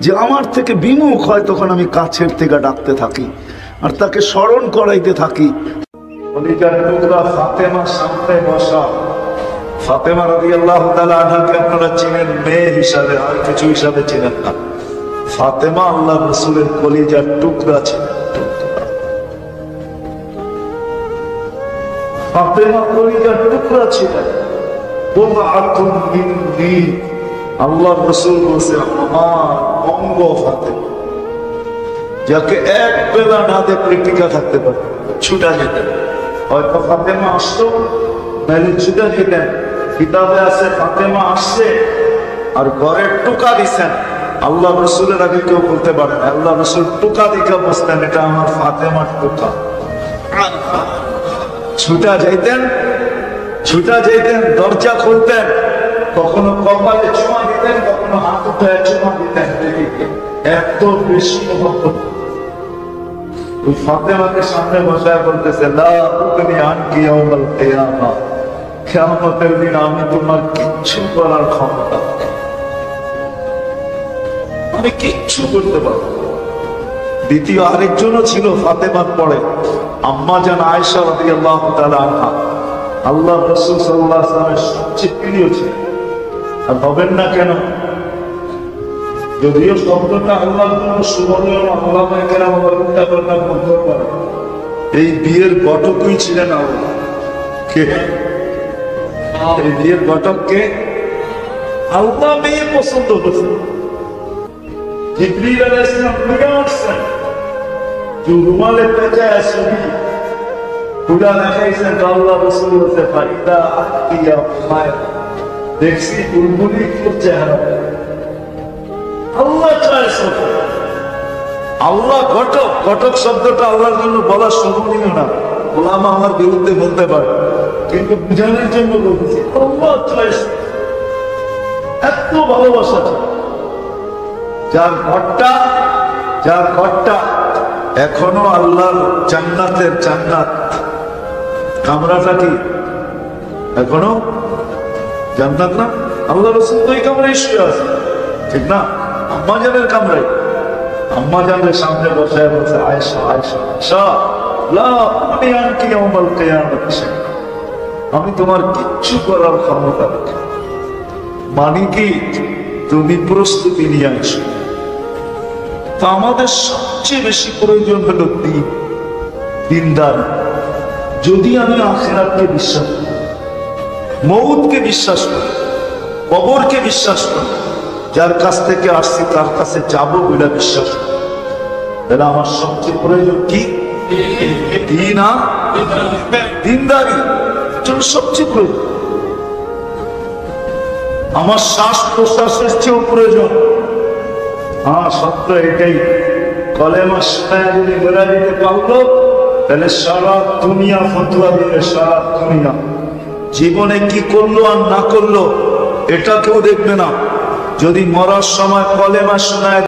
যে আমার থেকে বিমুখ হয় তখন আমি কাছের থেকে ডাকতে থাকি আর তাকে স্মরণ করাইতে থাকি। ফাতেমা সামনে বসা, ফাতেমা রাদিয়াল্লাহু তাআলা আনহাকে আপনারা চিনেন মেয়ে হিসাবে, আর কিছু হিসাবে চিনেন না। ফাতেমা আল্লাহ রাসূলের কলিজার টুকরা ছিলেন। ফাতেমা কলিজার টুকরা ছিলেন। বুদআতুন মিন্নি, আল্লাহ রাসূল বলেছেন আমার অঙ্গ ফাতেমা, যাকে এক বেলা না দেখলে টিকা থাকতে পারে, ছুটা যেতেন। হয়তো ফাতেমা আসতো, নাহলে ছুটা যেতেন। কিতাবে আছে ফাতেমা আসছে আর ঘরের টুকা দিছেন। আল্লাহ রসুলের আগে কেউ বলতে পারে না, আল্লাহ রসুল টুকা দিকে বসতেন, এটা আমার ফাতেমার টুকা। ছুটা যাইতেন, ছুটা যাইতেন, দরজা খুলতেন, কখনো কপালে চুমা দিতেন, কখনো হাত উঠায় চুমা দিতেন। এত বেশি মহব্বত। ওই ফাতেমাকে সামনে বসায় বলতেছে, লা উকনি আনকি ইয়াউমাল কিয়ামা, কিয়ামতের দিন আমি তোমার কিচ্ছু করার ক্ষমতা, আমি কিচ্ছু করতে পারবো। দ্বিতীয় আরেকজনও ছিল ফাতেমার পরে, আম্মা জান আয়েশা রাদিয়াল্লাহু তাআলা আনহা, আল্লাহ রাসূল সাল্লাল্লাহু আলাইহি ওয়াসাল্লামের সবচেয়ে প্রিয় ছিল। আর হবেন না কেন? যদিও শব্দটা আল্লাহর জন্য সুবর্ণীয়, আল্লামায়ে কেরাম উল্টা পাল্টা বলতে পারে। এই বিয়ের ঘটকই ছিলেন আল্লাহ। কে এই বিয়ের ঘটক? কে? আল্লাহ মেয়ে পছন্দ করেছেন। জিবরিল আলাইহিস সালাম ফিরে আসছেন, রুমালে পেঁচায় ছবি খুলে দেখাইছেন। আল্লাহ রাসূল বলতে ফাইদা আতিয়া মায়া, দেখছি বুলবুলি চেহারা। আল্লাহ চায় সব। আল্লাহ ঘটক, ঘটক শব্দটা আল্লাহর জন্য বলা শোভনীয় না, ওলামা আমার বিরুদ্ধে বলতে পারে, কিন্তু বুঝানোর জন্য বলতেছি আল্লাহ চায়। এত ভালোবাসা যার ঘরটা, যার ঘরটা এখনো আল্লাহর জান্নাতের জান্নাত, কামরাটা কি এখনো জান্নাত না? আল্লাহ রাসূল তো এই কামরায় শুয়ে আছে, ঠিক না? আম্মা জানের কামরায়। আম্মা জানের সামনে বসায় বলছে, আয়েশা আয়েশা আয়েশা, লা উকনি আনকি ইয়াউমাল কিয়ামাতি শাইআ, আমি তোমার কিচ্ছু করার ক্ষমতা রাখি। মানে কি? তুমি প্রস্তুতি নিয়ে আসো। তো আমাদের সবচেয়ে বেশি প্রয়োজন হলো দিন, দিনদার। যদি আমি আখিরাতকে বিশ্বাস করি, মউতকে বিশ্বাস করি, কবরকে বিশ্বাস করি, যার কাছ থেকে আসছি তার কাছে যাবো বলে বিশ্বাস করি, তাহলে আমার সবচেয়ে প্রয়োজন কি? দিন আর দিনদারি। সবচেয়ে প্রয়োজন। আমার শ্বাস প্রশ্বাসের চেয়েও প্রয়োজন। হ্যাঁ, সত্য এটাই। কলেমা শোনায় যদি বেড়া দিতে পারলো তাহলে সারা দুনিয়া ফতোয়া দিবে, সারা দুনিয়া। জীবনে কি করলো আর না করলো এটা কেউ দেখবে না। যদি মরার সময় কলেমা শোনায়